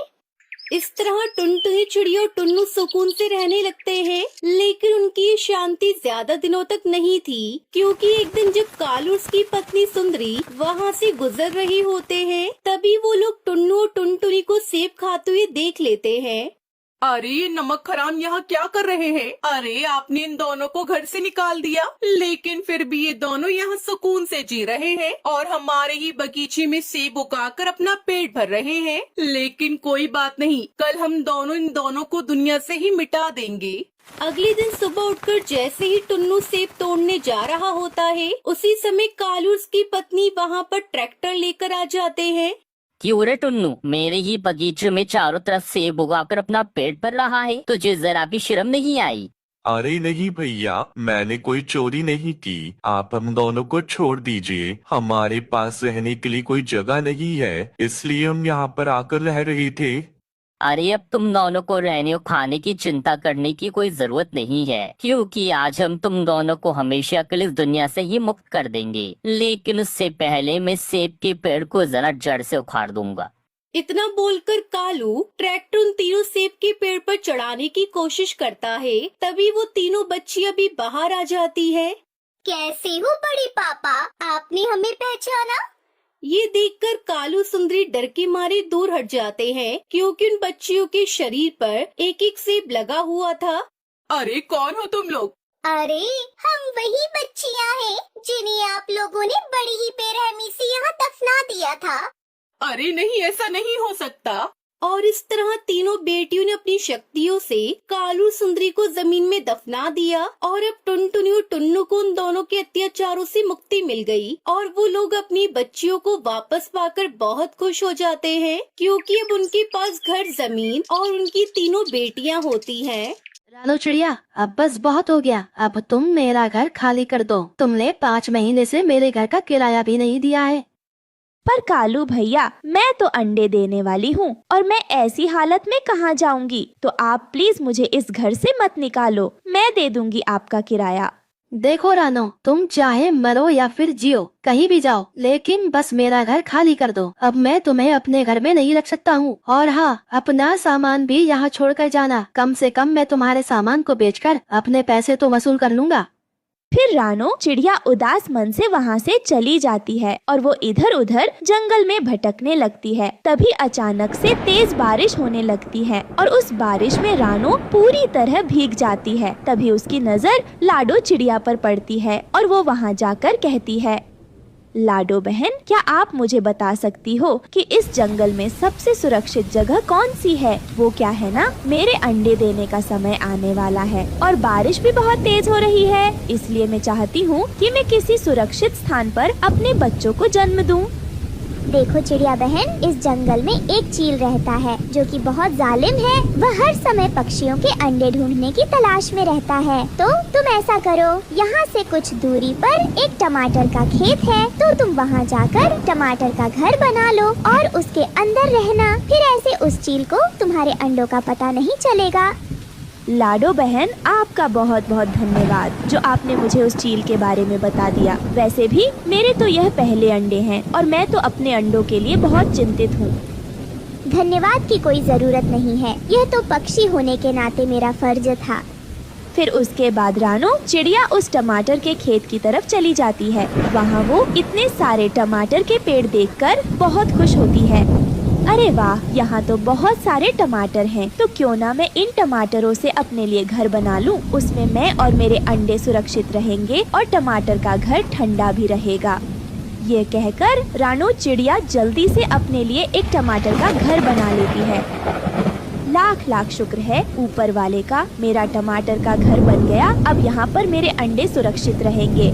S1: इस तरह टुनटुनी चिड़िया और टुन्नू सुकून से रहने लगते हैं। लेकिन उनकी ये शांति ज्यादा दिनों तक नहीं थी, क्योंकि एक दिन जब कालू उसकी पत्नी सुंदरी वहाँ से गुजर रही होते हैं, तभी वो लोग टुन्नू और टुनटुनी को सेब खाते हुए देख लेते हैं।
S2: अरे ये नमक हराम यहाँ क्या कर रहे हैं? अरे आपने इन दोनों को घर से निकाल दिया, लेकिन फिर भी ये दोनों यहाँ सुकून से जी रहे हैं और हमारे ही बगीचे में सेब उगाकर अपना पेट भर रहे हैं। लेकिन कोई बात नहीं, कल हम दोनों इन दोनों को दुनिया से ही मिटा देंगे।
S1: अगले दिन सुबह उठकर जैसे ही टुन्नू सेब तोड़ने जा रहा होता है, उसी समय कालू उसकी पत्नी वहाँ पर ट्रैक्टर लेकर आ जाते हैं।
S5: क्यों रे टुन्नू, मेरे ही बगीचे में चारों तरफ सेब उगाकर अपना पेट भर रहा है, तुझे जरा भी शर्म नहीं आई?
S8: अरे नहीं भैया, मैंने कोई चोरी नहीं की। आप हम दोनों को छोड़ दीजिए, हमारे पास रहने के लिए कोई जगह नहीं है, इसलिए हम यहाँ पर आकर रह रहे थे।
S5: अरे अब तुम दोनों को रहने और खाने की चिंता करने की कोई जरूरत नहीं है, क्योंकि आज हम तुम दोनों को हमेशा के लिए इस दुनिया से ही मुक्त कर देंगे। लेकिन उससे पहले मैं सेब के पेड़ को जरा जड़ से उखाड़ दूंगा।
S1: इतना बोलकर कालू ट्रैक्टर उन तीनों सेब के पेड़ पर चढ़ाने की कोशिश करता है। तभी वो तीनों बच्चियां भी बाहर आ जाती है।
S4: कैसे हो बड़े पापा, आपने हमें पहचाना?
S1: ये देखकर कालू सुंदरी डर के मारे दूर हट जाते हैं, क्योंकि उन बच्चियों के शरीर पर एक एक सेब लगा हुआ था।
S2: अरे कौन हो तुम लोग?
S4: अरे हम वही बच्चियां हैं जिन्हें आप लोगों ने बड़ी ही बेरहमी से यहाँ दफना दिया था।
S2: अरे नहीं, ऐसा नहीं हो सकता।
S1: और इस तरह तीनों बेटियों ने अपनी शक्तियों से कालू सुंदरी को जमीन में दफना दिया और अब टुनटुनी और टुन्नू को उन दोनों के अत्याचारों से मुक्ति मिल गई और वो लोग अपनी बच्चियों को वापस पाकर बहुत खुश हो जाते हैं, क्योंकि अब उनके पास घर, जमीन और उनकी तीनों बेटियां होती हैं।
S9: रानो चिड़िया, अब बस बहुत हो गया। अब तुम मेरा घर खाली कर दो। तुमने 5 महीने से मेरे घर का किराया भी नहीं दिया है।
S10: पर कालू भैया, मैं तो अंडे देने वाली हूँ और मैं ऐसी हालत में कहाँ जाऊँगी? तो आप प्लीज मुझे इस घर से मत निकालो, मैं दे दूंगी आपका किराया।
S9: देखो रानो, तुम चाहे मरो या फिर जियो, कहीं भी जाओ, लेकिन बस मेरा घर खाली कर दो। अब मैं तुम्हें अपने घर में नहीं रख सकता हूँ। और हाँ, अपना सामान भी यहाँ छोड़कर जाना। कम से कम मैं तुम्हारे सामान को बेचकर अपने पैसे तो वसूल कर लूँगा।
S10: फिर रानो चिड़िया उदास मन से वहाँ से चली जाती है और वो इधर उधर जंगल में भटकने लगती है। तभी अचानक से तेज बारिश होने लगती है और उस बारिश में रानो पूरी तरह भीग जाती है। तभी उसकी नजर लाडो चिड़िया पर पड़ती है और वो वहाँ जाकर कहती है, लाडो बहन, क्या आप मुझे बता सकती हो कि इस जंगल में सबसे सुरक्षित जगह कौन सी है? वो क्या है ना, मेरे अंडे देने का समय आने वाला है और बारिश भी बहुत तेज हो रही है, इसलिए मैं चाहती हूँ कि मैं किसी सुरक्षित स्थान पर अपने बच्चों को जन्म दूँ।
S4: देखो चिड़िया बहन, इस जंगल में एक चील रहता है जो कि बहुत जालिम है। वह हर समय पक्षियों के अंडे ढूंढने की तलाश में रहता है। तो तुम ऐसा करो, यहाँ से कुछ दूरी पर एक टमाटर का खेत है, तो तुम वहाँ जाकर टमाटर का घर बना लो और उसके अंदर रहना। फिर ऐसे उस चील को तुम्हारे अंडों का पता नहीं चलेगा।
S10: लाडो बहन, आपका बहुत बहुत धन्यवाद जो आपने मुझे उस चील के बारे में बता दिया। वैसे भी मेरे तो यह पहले अंडे हैं और मैं तो अपने अंडों के लिए बहुत चिंतित हूँ।
S4: धन्यवाद की कोई जरूरत नहीं है, यह तो पक्षी होने के नाते मेरा फर्ज था।
S10: फिर उसके बाद रानो चिड़िया उस टमाटर के खेत की तरफ चली जाती है। वहाँ वो इतने सारे टमाटर के पेड़ देखकर बहुत खुश होती है। अरे वाह, यहाँ तो बहुत सारे टमाटर हैं, तो क्यों ना मैं इन टमाटरों से अपने लिए घर बना लूँ। उसमें मैं और मेरे अंडे सुरक्षित रहेंगे और टमाटर का घर ठंडा भी रहेगा। ये कहकर रानो चिड़िया जल्दी से अपने लिए एक टमाटर का घर बना लेती है। लाख लाख शुक्र है ऊपर वाले का, मेरा टमाटर का घर बन गया। अब यहाँ पर मेरे अंडे सुरक्षित रहेंगे।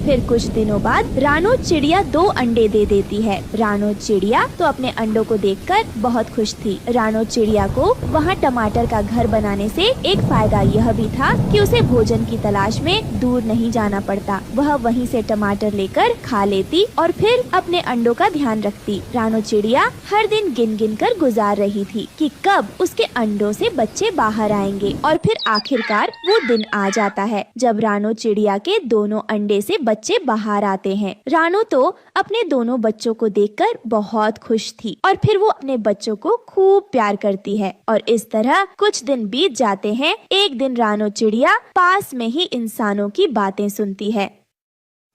S10: फिर कुछ दिनों बाद रानो चिड़िया 2 अंडे दे देती है। रानो चिड़िया तो अपने अंडों को देखकर बहुत खुश थी। रानो चिड़िया को वहाँ टमाटर का घर बनाने से एक फायदा यह भी था कि उसे भोजन की तलाश में दूर नहीं जाना पड़ता। वह वहीं से टमाटर लेकर खा लेती और फिर अपने अंडों का ध्यान रखती। रानो चिड़िया हर दिन गिन गिन कर गुजार रही थी कि कब उसके अंडों से बच्चे बाहर आएंगे और फिर आखिरकार वो दिन आ जाता है जब रानो चिड़िया के दोनों अंडे से बच्चे बाहर आते हैं। रानो तो अपने दोनों बच्चों को देखकर बहुत खुश थी और फिर वो अपने बच्चों को खूब प्यार करती है और इस तरह कुछ दिन बीत जाते हैं। एक दिन रानो चिड़िया पास में ही इंसानों की बातें सुनती है।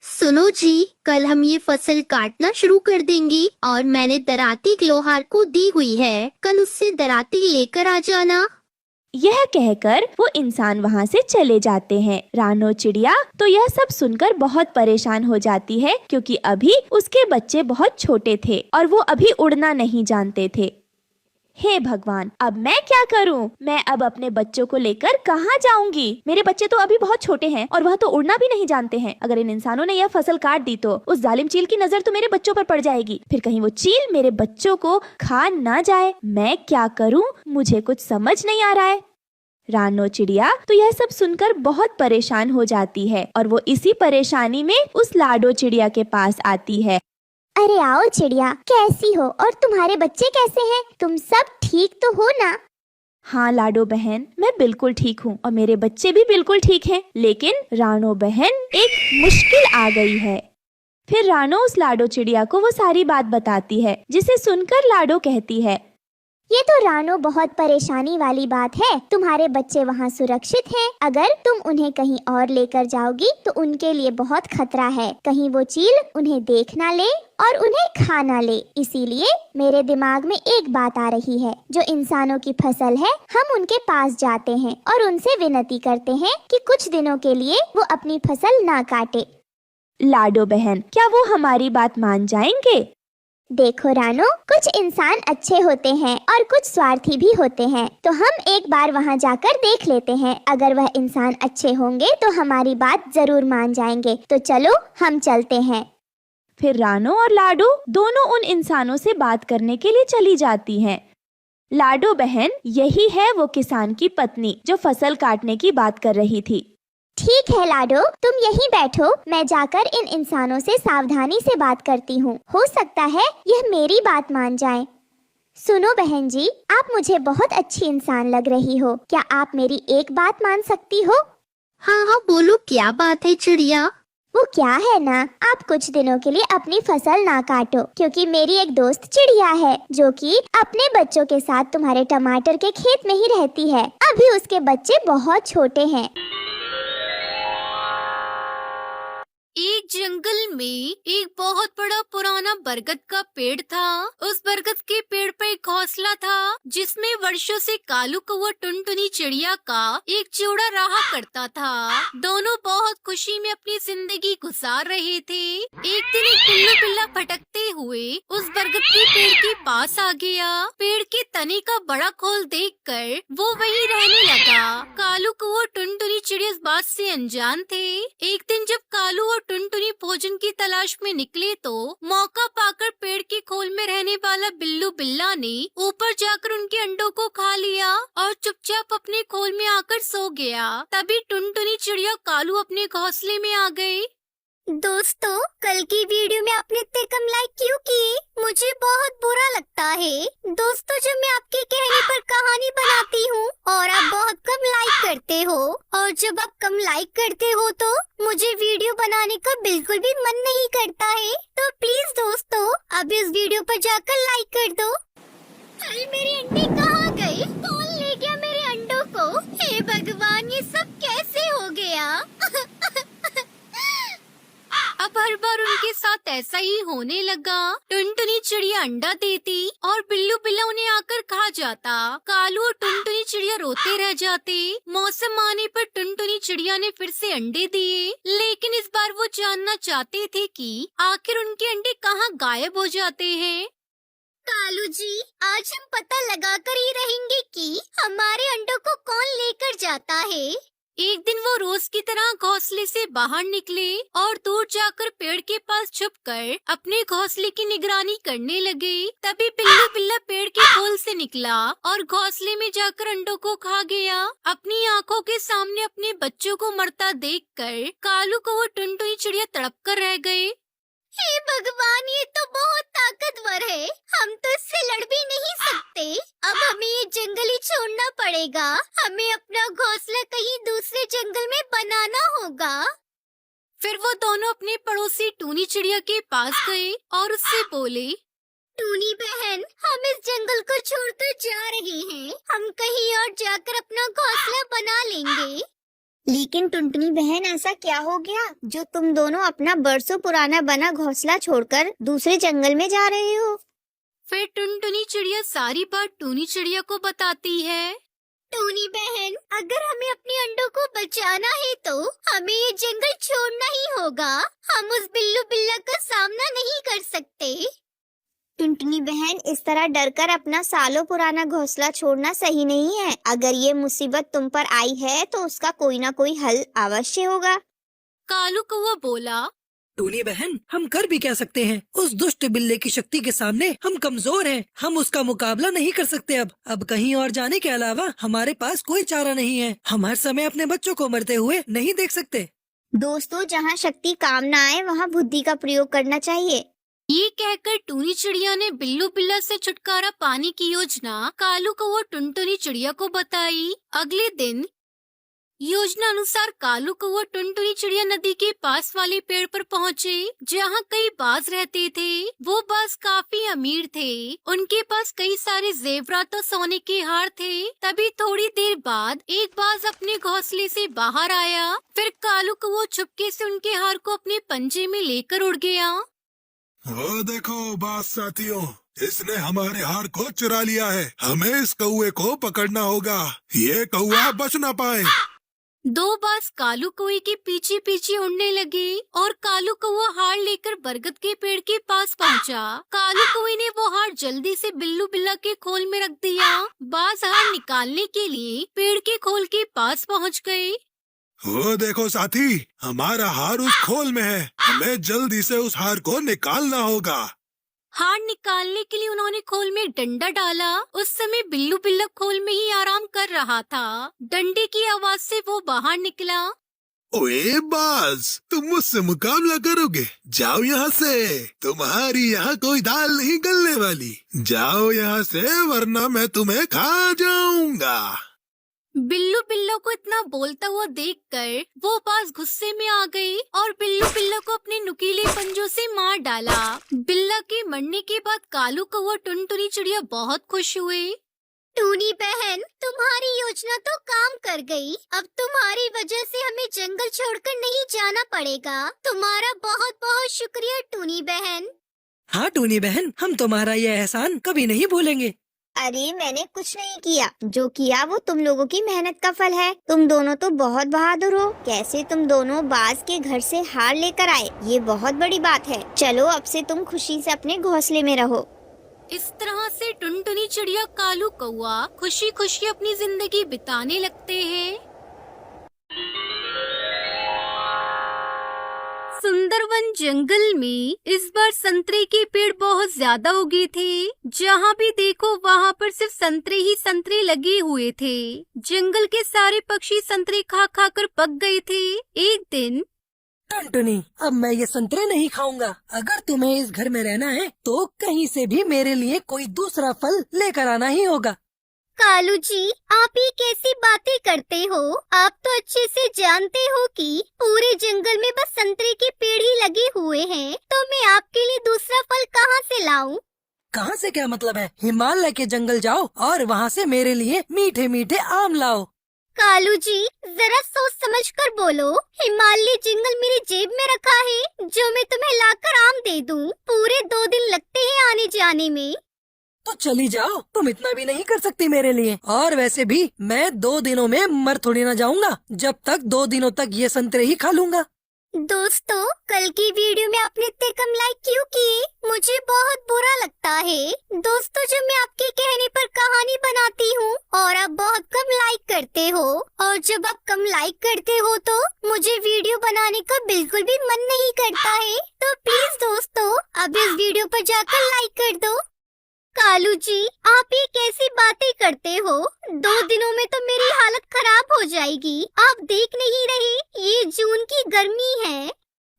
S11: सुनो जी, कल हम ये फसल काटना शुरू कर देंगी और मैंने दराती लोहार को दी हुई है, कल उससे दराती लेकर आ जाना।
S10: यह कहकर वो इंसान वहाँ से चले जाते हैं। रानो चिड़िया तो यह सब सुनकर बहुत परेशान हो जाती है क्योंकि अभी उसके बच्चे बहुत छोटे थे और वो अभी उड़ना नहीं जानते थे। हे भगवान, अब मैं क्या करूं? मैं अब अपने बच्चों को लेकर कहाँ जाऊंगी? मेरे बच्चे तो अभी बहुत छोटे हैं और वह तो उड़ना भी नहीं जानते हैं। अगर इन इंसानों ने यह फसल काट दी तो उस जालिम चील की नजर तो मेरे बच्चों पर पड़ जाएगी। फिर कहीं वो चील मेरे बच्चों को खा ना जाए। मैं क्या करूं? मुझे कुछ समझ नहीं आ रहा है। रानो चिड़िया तो यह सब सुनकर बहुत परेशान हो जाती है और वो इसी परेशानी में उस लाडो चिड़िया के पास आती है।
S4: अरे आओ चिड़िया, कैसी हो और तुम्हारे बच्चे कैसे हैं? तुम सब ठीक तो हो ना?
S10: हाँ लाडो बहन, मैं बिल्कुल ठीक हूँ और मेरे बच्चे भी बिल्कुल ठीक हैं। लेकिन रानो बहन, एक मुश्किल आ गई है। फिर रानो उस लाडो चिड़िया को वो सारी बात बताती है, जिसे सुनकर लाडो कहती है,
S4: ये तो रानो बहुत परेशानी वाली बात है। तुम्हारे बच्चे वहाँ सुरक्षित हैं। अगर तुम उन्हें कहीं और लेकर जाओगी तो उनके लिए बहुत खतरा है। कहीं वो चील उन्हें देख ना ले और उन्हें खा ना ले। इसीलिए मेरे दिमाग में एक बात आ रही है। जो इंसानों की फसल है, हम उनके पास जाते हैं और उनसे विनती करते हैं कि कुछ दिनों के लिए वो अपनी फसल ना काटे।
S10: लाडो बहन, क्या वो हमारी बात मान जाएंगे?
S4: देखो रानो, कुछ इंसान अच्छे होते हैं और कुछ स्वार्थी भी होते हैं, तो हम एक बार वहाँ जाकर देख लेते हैं। अगर वह इंसान अच्छे होंगे तो हमारी बात जरूर मान जाएंगे। तो चलो हम चलते हैं।
S10: फिर रानो और लाडो दोनों उन इंसानों से बात करने के लिए चली जाती हैं। लाडो बहन, यही है वो किसान की पत्नी जो फसल काटने की बात कर रही थी।
S4: ठीक है लाडो, तुम यहीं बैठो, मैं जाकर इन इंसानों से सावधानी से बात करती हूँ। हो सकता है यह मेरी बात मान जाएं। सुनो बहन जी, आप मुझे बहुत अच्छी इंसान लग रही हो। क्या आप मेरी एक बात मान सकती हो?
S11: हाँ हाँ बोलो, क्या बात है चिड़िया?
S4: वो क्या है ना, आप कुछ दिनों के लिए अपनी फसल ना काटो, क्योंकि मेरी एक दोस्त चिड़िया है जो कि अपने बच्चों के साथ तुम्हारे टमाटर के खेत में ही रहती है। अभी उसके बच्चे बहुत छोटे हैं।
S1: एक जंगल में एक बहुत बड़ा पुराना बरगद का पेड़ था। उस बरगद के पेड़ पर एक घोंसला था जिसमें वर्षों से कालू कौवा टुनटुनी चिड़िया का एक जोड़ा रहा करता था। दोनों बहुत खुशी में अपनी जिंदगी गुजार रहे थे। एक दिन एक बिल्लू बिल्ला भटकते हुए उस बरगद के पेड़ के पास आ गया। पेड़ के तने का बड़ा खोल देखकर वो वहीं रहने लगा। कालू कौवा टुनटुनी चिड़िया इस बात से अनजान थे। एक दिन जब कालू और टुनटुनी भोजन की तलाश में निकले तो मौका पाकर पेड़ के खोल में रहने वाला बिल्लू बिल्ला ने ऊपर जाकर उनके अंडों को खा लिया और चुपचाप अपने खोल में आकर सो गया। तभी टुनटुनी चिड़िया कालू अपने घोंसले में आ गई।
S4: दोस्तों, कल की वीडियो में आपने इतने कम लाइक क्यों किए? मुझे बहुत बुरा लगता है। दोस्तों, जब मैं आपके कहने पर कहानी बनाती हूँ और आप बहुत कम लाइक करते हो, और जब आप कम लाइक करते हो तो मुझे वीडियो बनाने का बिल्कुल भी मन नहीं करता है। तो प्लीज दोस्तों, अब इस वीडियो पर जाकर लाइक कर दो। अरे मेरे अंडे कहाँ गए? कौन ले गया मेरे अंडों को? हे भगवान, ये सब कैसे हो गया?
S1: अब हर बार उनके साथ ऐसा ही होने लगा। टुनटुनी चिड़िया अंडा देती और बिल्लू बिल्ला उन्हें आकर खा जाता। कालू और टुनटुनी चिड़िया रोते रह जाते। मौसम आने पर टुनटुनी चिड़िया ने फिर से अंडे दिए, लेकिन इस बार वो जानना चाहते थे कि आखिर उनके अंडे कहाँ गायब हो जाते हैं।
S4: कालू जी, आज हम पता लगा कर ही रहेंगे कि हमारे अंडों को कौन लेकर जाता है।
S1: एक दिन वो रोज की तरह घोंसले से बाहर निकले और दूर जाकर पेड़ के पास छुपकर अपने घोंसले की निगरानी करने लगे। तभी बिल्लू बिल्ला पेड़ के खोल से निकला और घोंसले में जाकर अंडों को खा गया। अपनी आंखों के सामने अपने बच्चों को मरता देखकर कालू को वो टुनटुनी चिड़िया तड़प कर रह गए।
S4: हे भगवान, ये तो बहुत ताकतवर है। हम तो इससे लड़ भी नहीं सकते। अब हमें ये जंगल ही छोड़ना पड़ेगा। हमें अपना घोंसला कहीं दूसरे जंगल में बनाना होगा।
S1: फिर वो दोनों अपने पड़ोसी टूनी चिड़िया के पास गए और उससे बोले,
S4: टूनी बहन, हम इस जंगल को छोड़कर जा रहे हैं। हम कहीं और जाकर अपना घोंसला बना लेंगे। लेकिन टुनटुनी बहन, ऐसा क्या हो गया जो तुम दोनों अपना बरसों पुराना बना घोंसला छोड़कर दूसरे जंगल में जा रहे हो?
S1: फिर टुनटुनी चिड़िया सारी बात टूनी चिड़िया को बताती है।
S4: टूनी बहन, अगर हमें अपने अंडों को बचाना है तो हमें ये जंगल छोड़ना ही होगा। हम उस बिल्लू बिल्ला का सामना नहीं कर सकते। टुनटुनी बहन, इस तरह डरकर अपना सालों पुराना घोंसला छोड़ना सही नहीं है। अगर ये मुसीबत तुम पर आई है तो उसका कोई ना कोई हल अवश्य होगा।
S1: कालू कौवा बोला,
S3: टूनी बहन, हम कर भी क्या सकते हैं? उस दुष्ट बिल्ले की शक्ति के सामने हम कमजोर हैं। हम उसका मुकाबला नहीं कर सकते। अब कहीं और जाने के अलावा हमारे पास कोई चारा नहीं है। हम हर समय अपने बच्चों को मरते हुए नहीं देख सकते।
S4: दोस्तों, जहाँ शक्ति काम न आए वहाँ बुद्धि का प्रयोग करना चाहिए।
S1: ये कहकर टूनी चिड़िया ने बिल्लू बिल्ला से छुटकारा पाने की योजना कालू कौवा टुनटुनी चिड़िया को बताई। अगले दिन योजना अनुसार कालू कौवा टुनटुनी चिड़िया नदी के पास वाले पेड़ पर पहुँचे, जहाँ कई बाज रहते थे। वो बाज काफी अमीर थे। उनके पास कई सारे जेवरात और सोने के हार थे। तभी थोड़ी देर बाद एक बाज अपने घोंसले से बाहर आया। फिर कालू कौवा चुपके से उनके हार को अपने पंजे में लेकर उड़ गया।
S12: वो देखो बास साथियों, इसने हमारे हार को चुरा लिया है। हमें इस कौवे को पकड़ना होगा। ये कौवा बच ना पाए।
S1: दो बाज कालू कौवे के पीछे पीछे उड़ने लगे और कालू कौवा हार लेकर बरगद के पेड़ के पास पहुंचा। कालू कौवे ने वो हार जल्दी से बिल्लू बिल्ला के खोल में रख दिया। बाज हार निकालने के लिए पेड़ के खोल के पास पहुंच गए।
S12: वो देखो साथी, हमारा हार उस खोल में है। हमें जल्दी से उस हार को निकालना होगा।
S1: हार निकालने के लिए उन्होंने खोल में डंडा डाला। उस समय बिल्लू बिल्ला खोल में ही आराम कर रहा था। डंडे की आवाज से वो बाहर निकला।
S12: ओए बाज, तुम मुझसे मुकाबला करोगे? जाओ यहाँ से। तुम्हारी यहाँ कोई दाल नहीं गलने वाली। जाओ यहाँ से, वरना मैं तुम्हें खा जाऊंगा।
S1: बिल्लू बिल्ला को इतना बोलता हुआ देखकर वो बाज गुस्से में आ गई और बिल्लू बिल्ला को अपने नुकीले पंजों से मार डाला। बिल्ला के मरने के बाद कालू कौवा टुनटुनी चिड़िया बहुत खुश हुए।
S4: टूनी बहन, तुम्हारी योजना तो काम कर गई। अब तुम्हारी वजह से हमें जंगल छोड़कर नहीं जाना पड़ेगा। तुम्हारा बहुत बहुत शुक्रिया टूनी बहन।
S3: हाँ टूनी बहन, हम तुम्हारा ये एहसान कभी नहीं भूलेंगे।
S11: अरे मैंने कुछ नहीं किया, जो किया वो तुम लोगों की मेहनत का फल है। तुम दोनों तो बहुत बहादुर हो। कैसे तुम दोनों बाज के घर से हार लेकर आए, ये बहुत बड़ी बात है। चलो अब से तुम खुशी से अपने घोंसले में रहो।
S1: इस तरह से टुनटुनी चिड़िया कालू कौआ खुशी खुशी अपनी जिंदगी बिताने लगते हैं। सुंदरवन जंगल में इस बार संतरे के पेड़ बहुत ज्यादा उगे थे। जहाँ भी देखो वहाँ पर सिर्फ संतरे ही संतरे लगे हुए थे। जंगल के सारे पक्षी संतरे खा खा कर पक गए थे। एक दिन
S3: टुनटुनी, अब मैं ये संतरे नहीं खाऊंगा। अगर तुम्हें इस घर में रहना है तो कहीं से भी मेरे लिए कोई दूसरा फल लेकर आना ही होगा।
S4: कालू जी, आप ये कैसी बातें करते हो? आप तो अच्छे से जानते हो कि पूरे जंगल में बस संतरे के पेड़ ही लगे हुए हैं, तो मैं आपके लिए दूसरा फल कहाँ से लाऊं?
S3: कहाँ से क्या मतलब है? हिमालय के जंगल जाओ और वहाँ से मेरे लिए मीठे मीठे आम लाओ।
S4: कालू जी, जरा सोच समझ कर बोलो। हिमालय जंगल मेरी जेब में रखा है, जो मैं तुम्हें लाकर आम दे दूं। पूरे 2 दिन लगते हैं आने जाने में।
S3: तो चली जाओ, तुम इतना भी नहीं कर सकती मेरे लिए। और वैसे भी मैं 2 दिनों में मर थोड़ी ना जाऊंगा। जब तक 2 दिनों तक ये संतरे ही खा लूंगा।
S4: दोस्तों, कल की वीडियो में आपने इतने कम लाइक क्यों किए? मुझे बहुत बुरा लगता है। दोस्तों, जब मैं आपके कहने पर कहानी बनाती हूँ और आप बहुत कम लाइक करते हो, और जब आप कम लाइक करते हो तो मुझे वीडियो बनाने का बिल्कुल भी मन नहीं करता है। तो प्लीज दोस्तों, अब इस वीडियो पर जाकर लाइक कर दो। कालू जी, आप ये कैसी बातें करते हो? 2 दिनों में तो मेरी हालत खराब हो जाएगी। आप देख नहीं रहे, ये जून की गर्मी है।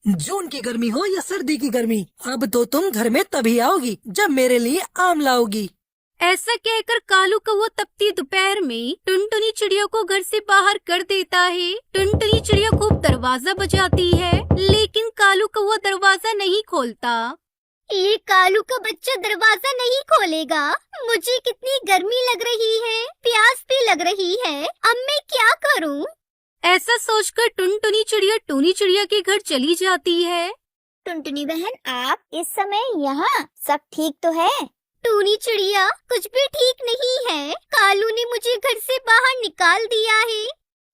S3: जून की गर्मी हो या सर्दी की गर्मी, अब तो तुम घर में तभी आओगी जब मेरे लिए आम लाओगी।
S1: ऐसा कहकर कालू कौवा तपती दोपहर में टुनटुनी चिड़िया को घर से बाहर कर देता है। टुनटुनी चिड़िया खूब दरवाजा बजाती है, लेकिन कालू कौवा दरवाजा नहीं खोलता।
S4: ये कालू का बच्चा दरवाजा नहीं खोलेगा। मुझे कितनी गर्मी लग रही है, प्यास भी लग रही है। अब मैं क्या करूं?
S1: ऐसा सोचकर टुनटुनी चिड़िया टूनी चिड़िया के घर चली जाती है।
S11: टुनटुनी बहन, आप इस समय यहाँ? सब ठीक तो है?
S4: टूनी चिड़िया, कुछ भी ठीक नहीं है। कालू ने मुझे घर से बाहर निकाल दिया है।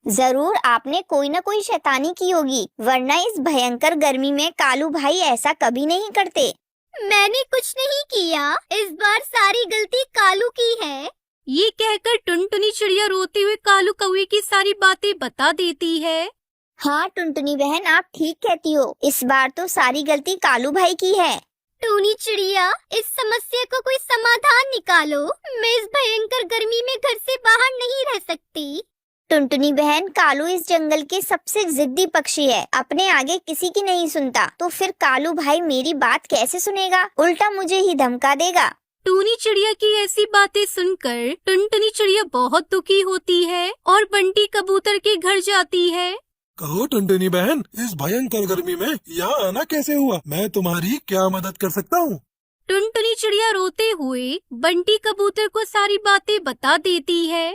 S11: जरूर आपने कोई न कोई शैतानी की होगी, वरना इस भयंकर गर्मी में कालू भाई ऐसा कभी नहीं करते।
S4: मैंने कुछ नहीं किया। इस बार सारी गलती कालू की है।
S1: ये कहकर टुनटुनी चिड़िया रोते हुए कालू कौवे की सारी बातें बता देती है।
S11: हाँ टुनटुनी बहन, आप ठीक कहती हो। इस बार तो सारी गलती कालू भाई की है।
S4: टूनी चिड़िया, इस समस्या को कोई समाधान निकालो। मैं इस भयंकर गर्मी में घर से बाहर नहीं रह सकती।
S11: टुनटुनी बहन, कालू इस जंगल के सबसे जिद्दी पक्षी है। अपने आगे किसी की नहीं सुनता। तो फिर कालू भाई मेरी बात कैसे सुनेगा? उल्टा मुझे ही धमका देगा।
S1: टूनी चिड़िया की ऐसी बातें सुनकर टुनटुनी चिड़िया बहुत दुखी होती है और बंटी कबूतर के घर जाती है।
S12: कहो टुनटुनी बहन, इस भयंकर गर्मी में यहाँ आना कैसे हुआ? मैं तुम्हारी क्या मदद कर सकता हूँ?
S1: टुनटुनी चिड़िया रोते हुए बंटी कबूतर को सारी बातें बता देती है।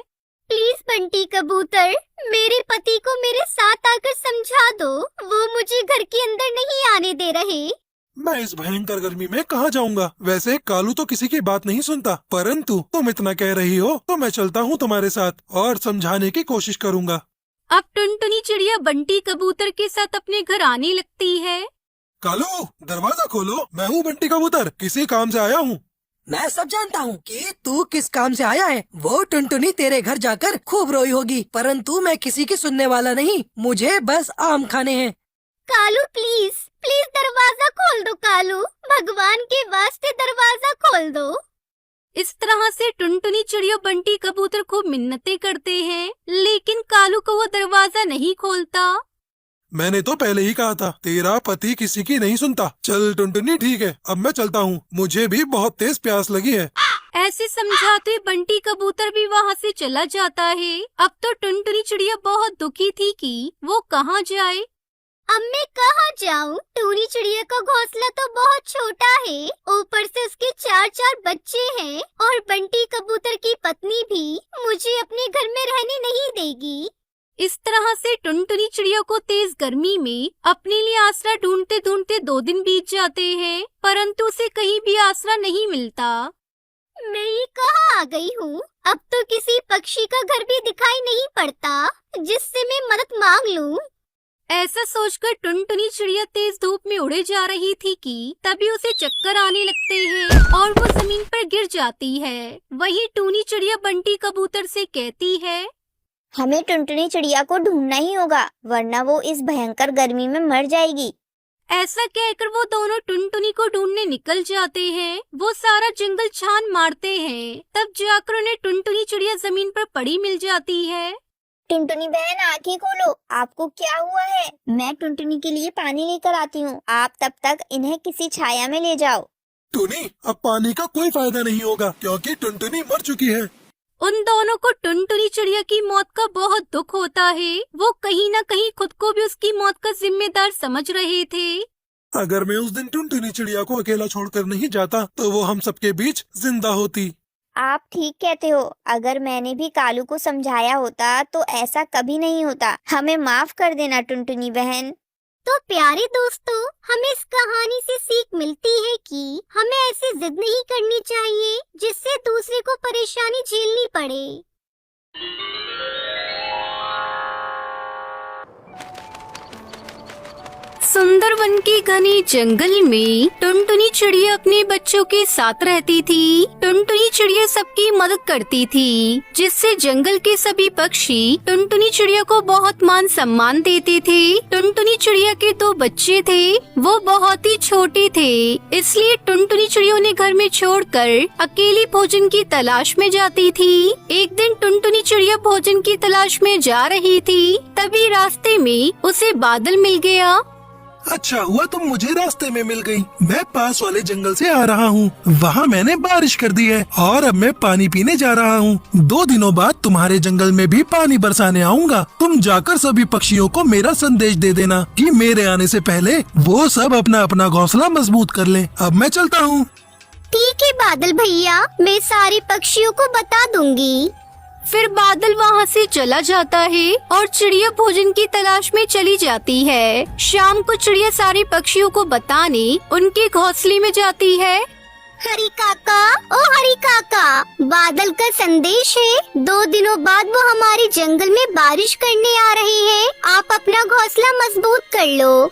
S4: प्लीज बंटी कबूतर, मेरे पति को मेरे साथ आकर समझा दो। वो मुझे घर के अंदर नहीं आने दे रहे।
S12: मैं इस भयंकर गर्मी में कहाँ जाऊँगा? वैसे कालू तो किसी की बात नहीं सुनता, परंतु तुम इतना कह रही हो तो मैं चलता हूँ तुम्हारे साथ और समझाने की कोशिश करूँगा।
S1: अब टुनटुनी चिड़िया बंटी कबूतर के साथ अपने घर आने लगती है।
S12: कालू, दरवाजा खोलो। मैं हूँ बंटी कबूतर, किसी काम से आया हूँ।
S3: मैं सब जानता हूँ कि तू किस काम से आया है। वो टुनटुनी तेरे घर जाकर खूब रोई होगी, परंतु मैं किसी की सुनने वाला नहीं। मुझे बस आम खाने हैं।
S4: कालू प्लीज प्लीज दरवाजा खोल दो। कालू, भगवान के वास्ते दरवाजा खोल दो।
S1: इस तरह से टुनटुनी चिड़िया बंटी कबूतर खूब मिन्नतें करते हैं, लेकिन कालू को वो दरवाजा नहीं खोलता।
S12: मैंने तो पहले ही कहा था, तेरा पति किसी की नहीं सुनता। चल टुनटुनी, ठीक है, अब मैं चलता हूँ। मुझे भी बहुत तेज प्यास लगी है।
S1: ऐसे समझाते बंटी कबूतर भी वहाँ से चला जाता है। अब तो टुनटुनी चिड़िया बहुत दुखी थी कि वो कहाँ जाए।
S4: अब मैं कहाँ जाऊँ? टूनी चिड़िया का घोंसला तो बहुत छोटा है, ऊपर से उसके 4 बच्चे हैं, और बंटी कबूतर की पत्नी भी मुझे अपने घर में रहने नहीं देगी।
S1: इस तरह से टुनटुनी चिड़िया को तेज गर्मी में अपने लिए आसरा ढूंढते ढूंढते 2 दिन बीत जाते हैं, परंतु उसे कहीं भी आसरा नहीं मिलता।
S4: मैं ये कहाँ आ गई हूँ? अब तो किसी पक्षी का घर भी दिखाई नहीं पड़ता जिससे मैं मदद मांग लूँ।
S1: ऐसा सोचकर टुनटुनी चिड़िया तेज धूप में उड़े जा रही थी कि तभी उसे चक्कर आने लगते हैं और वो जमीन पर गिर जाती है। वहीं टूनी चिड़िया बंटी कबूतर से कहती है,
S11: हमें टुनटुनी चिड़िया को ढूंढना ही होगा, वरना वो इस भयंकर गर्मी में मर जाएगी।
S1: ऐसा कहकर वो दोनों टुनटुनी को ढूंढने निकल जाते हैं। वो सारा जंगल छान मारते हैं, तब जाकर उन्हें टुनटुनी चिड़िया जमीन पर पड़ी मिल जाती है।
S11: टुनटुनी बहन आंखें खोलो, आपको क्या हुआ है? मैं टुनटुनी के लिए पानी लेकर आती हूँ, आप तब तक इन्हें किसी छाया में ले जाओ।
S12: टुनी, अब पानी का कोई फायदा नहीं होगा क्योंकि टुनटुनी मर चुकी है।
S1: उन दोनों को टुनटुनी चिड़िया की मौत का बहुत दुख होता है। वो कहीं न कहीं खुद को भी उसकी मौत का जिम्मेदार समझ रहे थे।
S12: अगर मैं उस दिन टुनटुनी चिड़िया को अकेला छोड़कर नहीं जाता तो वो हम सबके बीच जिंदा होती।
S11: आप ठीक कहते हो, अगर मैंने भी कालू को समझाया होता तो ऐसा कभी नहीं होता। हमें माफ कर देना टुनटुनी बहन।
S4: तो प्यारे दोस्तों, हमें इस कहानी से सीख मिलती है कि हमें ऐसी जिद नहीं करनी चाहिए जिससे दूसरे को परेशानी झेलनी पड़े।
S1: सुंदरवन के घने जंगल में टुनटुनी चिड़िया अपने बच्चों के साथ रहती थी। टुनटुनी चिड़िया सबकी मदद करती थी, जिससे जंगल के सभी पक्षी टुनटुनी चिड़िया को बहुत मान सम्मान देते थे। टुनटुनी चिड़िया के 2 बच्चे थे, वो बहुत ही छोटे थे, इसलिए टुनटुनी चिड़िया उन्हें घर में छोड़कर अकेली भोजन की तलाश में जाती थी। एक दिन टुनटुनी चिड़िया भोजन की तलाश में जा रही थी, तभी रास्ते में उसे बादल मिल गया।
S12: अच्छा हुआ तुम मुझे रास्ते में मिल गई। मैं पास वाले जंगल से आ रहा हूँ, वहाँ मैंने बारिश कर दी है और अब मैं पानी पीने जा रहा हूँ। 2 दिनों बाद तुम्हारे जंगल में भी पानी बरसाने आऊँगा। तुम जाकर सभी पक्षियों को मेरा संदेश दे देना कि मेरे आने से पहले वो सब अपना अपना घोंसला मजबूत कर लें। अब मैं चलता हूँ।
S4: ठीक है बादल भैया, मैं सारे पक्षियों को बता दूंगी।
S1: फिर बादल वहाँ से चला जाता है और चिड़िया भोजन की तलाश में चली जाती है। शाम को चिड़िया सारे पक्षियों को बताने उनके घोंसले में जाती है।
S4: हरी काका, ओ हरी काका, बादल का संदेश है। 2 दिनों बाद वो हमारे जंगल में बारिश करने आ रहे हैं। आप अपना घोंसला मजबूत कर लो।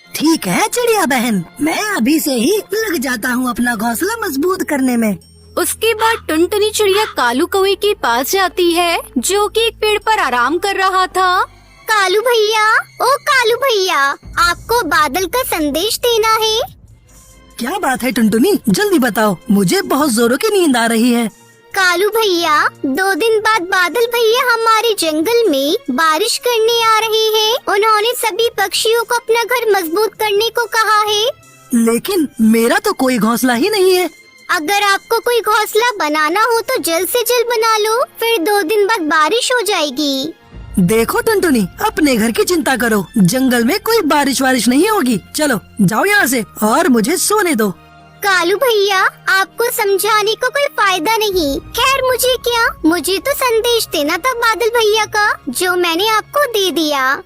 S3: ठीक है चिड़िया बहन, मैं अभी से ही लग जाता हूँ अपना घोंसला मजबूत करने में।
S1: उसके बाद टुनटुनी चिड़िया कालू कौवे के पास जाती है, जो कि एक पेड़ पर आराम कर रहा था।
S4: कालू भैया, ओ कालू भैया, आपको बादल का संदेश देना है।
S3: क्या बात है टुनटुनी, जल्दी बताओ, मुझे बहुत जोरों की नींद आ रही है।
S4: कालू भैया, 2 दिन बाद बादल भैया हमारे जंगल में बारिश करने आ रहे हैं। उन्होंने सभी पक्षियों को अपना घर मजबूत करने को कहा है।
S3: लेकिन मेरा तो कोई घोंसला ही नहीं है।
S4: अगर आपको कोई घोंसला बनाना हो तो जल्द से जल्द बना लो, फिर 2 दिन बाद बारिश हो जाएगी।
S3: देखो टुनटुनी, अपने घर की चिंता करो, जंगल में कोई बारिश वारिश नहीं होगी। चलो जाओ यहाँ से और मुझे सोने दो।
S4: कालू भैया, आपको समझाने को कोई फायदा नहीं। खैर मुझे क्या, मुझे तो संदेश देना था बादल भैया का, जो मैंने आपको दे दिया।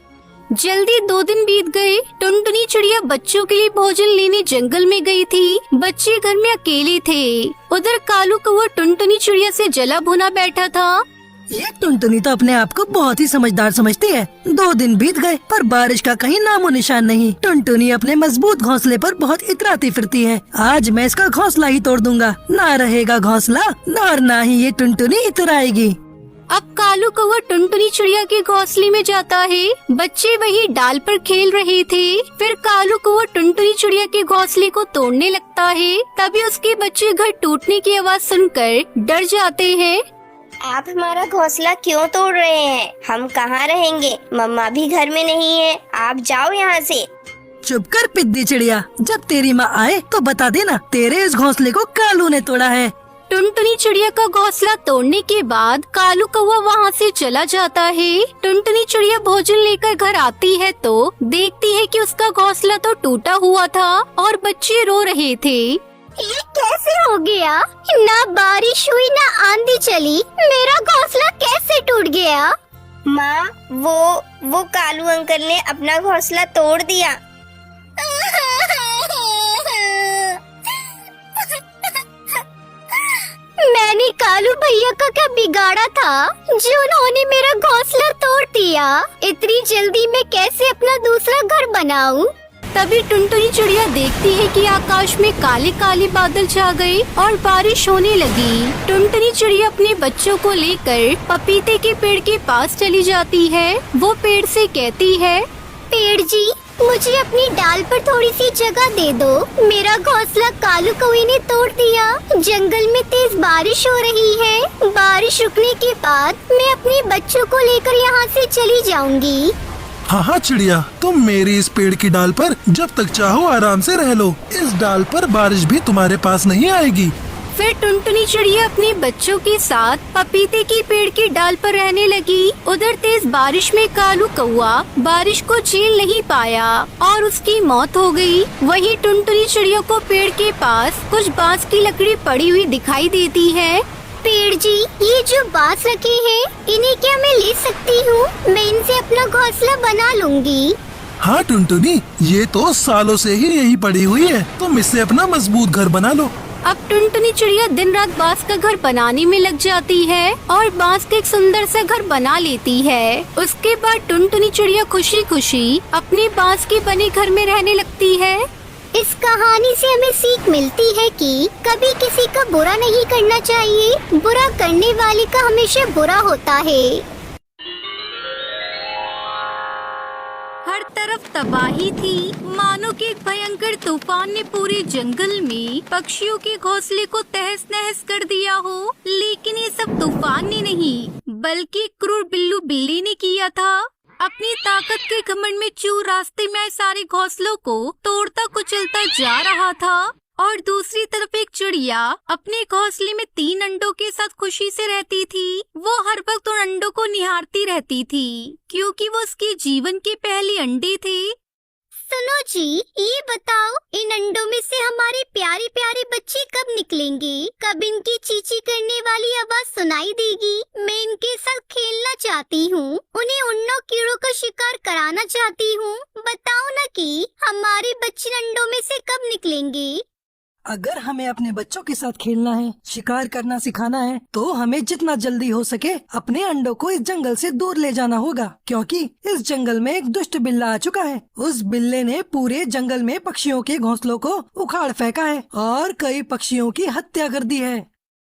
S1: जल्दी 2 दिन बीत गए। टुनटुनी चिड़िया बच्चों के लिए भोजन लेने जंगल में गई थी। बच्चे घर में अकेले थे। उधर कालू कौवा टुनटुनी चिड़िया से जला भुना बैठा था।
S3: ये टुनटुनी तो अपने आप को बहुत ही समझदार समझती है। 2 दिन बीत गए पर बारिश का कहीं नामो निशान नहीं। टुनटुनी अपने मजबूत घोंसले पर बहुत इतराती फिरती है। आज मैं इसका घोंसला ही तोड़ दूंगा, ना रहेगा घोंसला और ना ही ये टुनटुनी इतराएगी।
S1: अब कालू कौवा टुनटुनी चिड़िया के घोंसले में जाता है। बच्चे वही डाल पर खेल रहे थे। फिर कालू कौवा टुनटुनी चिड़िया के घोंसले को तोड़ने लगता है। तभी उसके बच्चे घर टूटने की आवाज सुनकर डर जाते हैं।
S11: आप हमारा घोंसला क्यों तोड़ रहे हैं? हम कहाँ रहेंगे? मम्मा भी घर में नहीं है, आप जाओ यहाँ से।
S3: चुप कर पिद्दी चिड़िया, जब तेरी माँ आए तो बता देना तेरे इस घोंसले को कालू ने तोड़ा है।
S1: टुनटुनी चिड़िया का घोंसला तोड़ने के बाद कालू कौवा वहाँ से चला जाता है। टुनटुनी चिड़िया भोजन लेकर घर आती है तो देखती है कि उसका घोंसला तो टूटा हुआ था और बच्चे रो रहे थे।
S4: ये कैसे हो गया? ना बारिश हुई ना आंधी चली, मेरा घोंसला कैसे टूट गया?
S11: माँ, वो कालू अंकल ने अपना घोंसला तोड़ दिया।
S4: मैंने कालू भैया का क्या बिगाड़ा था जो उन्होंने मेरा घोंसला तोड़ दिया। इतनी जल्दी मैं कैसे अपना दूसरा घर बनाऊं?
S1: तभी टुनटुनी चिड़िया देखती है कि आकाश में काले काले बादल छा गए और बारिश होने लगी। टुनटुनी चिड़िया अपने बच्चों को लेकर पपीते के पेड़ के पास चली जाती है। वो पेड़ से कहती है,
S4: पेड़ जी, मुझे अपनी डाल पर थोड़ी सी जगह दे दो। मेरा घोंसला कालू कौवे ने तोड़ दिया। जंगल में तेज बारिश हो रही है। बारिश रुकने के बाद मैं अपने बच्चों को लेकर यहाँ से चली जाऊंगी।
S12: हाँ हाँ चिड़िया, तुम मेरी इस पेड़ की डाल पर जब तक चाहो आराम से रह लो। इस डाल पर बारिश भी तुम्हारे पास नहीं आएगी।
S1: फिर टुनटुनी चिड़िया अपने बच्चों के साथ पपीते की पेड़ की डाल पर रहने लगी। उधर तेज बारिश में कालू कौवा बारिश को झेल नहीं पाया और उसकी मौत हो गई। वहीं टुनटुनी चिड़िया को पेड़ के पास कुछ बांस की लकड़ी पड़ी हुई दिखाई देती है।
S4: पेड़ जी, ये जो बांस रखे हैं, इन्हें क्या मैं ले सकती हूँ? मैं इनसे अपना घोंसला बना लूंगी।
S12: हाँ टुनटुनी, ये तो सालों से ही यही पड़ी हुई है। तुम इससे अपना मजबूत घर बना लो।
S1: अब टुनटुनी चिड़िया दिन रात बांस का घर बनाने में लग जाती है और बांस का एक सुंदर सा घर बना लेती है। उसके बाद टुनटुनी चिड़िया खुशी खुशी अपने बांस के बने घर में रहने लगती है।
S4: इस कहानी से हमें सीख मिलती है कि कभी किसी का बुरा नहीं करना चाहिए। बुरा करने वाले का हमेशा बुरा होता है।
S1: हर तरफ तबाही थी, मानो कि एक भयंकर तूफान ने पूरे जंगल में पक्षियों के घोंसले को तहस नहस कर दिया हो। लेकिन ये सब तूफान ने नहीं, बल्कि क्रूर बिल्लू बिल्ली ने किया था। अपनी ताकत के घमंड में चूर रास्ते में आए सारे घोंसलों को तोड़ता कुचलता जा रहा था और दूसरी तरफ एक चिड़िया अपने घोंसले में 3 अंडों के साथ खुशी से रहती थी। वो हर वक्त उन अंडों को निहारती रहती थी क्योंकि वो उसके जीवन के पहले अंडे थे।
S4: सुनो जी, ये बताओ, इन अंडों में से हमारे प्यारे प्यारे बच्चे कब निकलेंगे? कब इनकी चींची करने वाली आवाज सुनाई देगी? मैं इनके साथ खेलना चाहती हूँ। उन्हें उन्नों कीड़ों का शिकार कराना चाहती हूँ। बताओ ना कि हमारे बच्चे अंडों में से कब निकलेंगे?
S3: अगर हमें अपने बच्चों के साथ खेलना है, शिकार करना सिखाना है, तो हमें जितना जल्दी हो सके अपने अंडों को इस जंगल से दूर ले जाना होगा, क्योंकि इस जंगल में एक दुष्ट बिल्ला आ चुका है। उस बिल्ले ने पूरे जंगल में पक्षियों के घोंसलों को उखाड़ फेंका है और कई पक्षियों की हत्या कर दी है।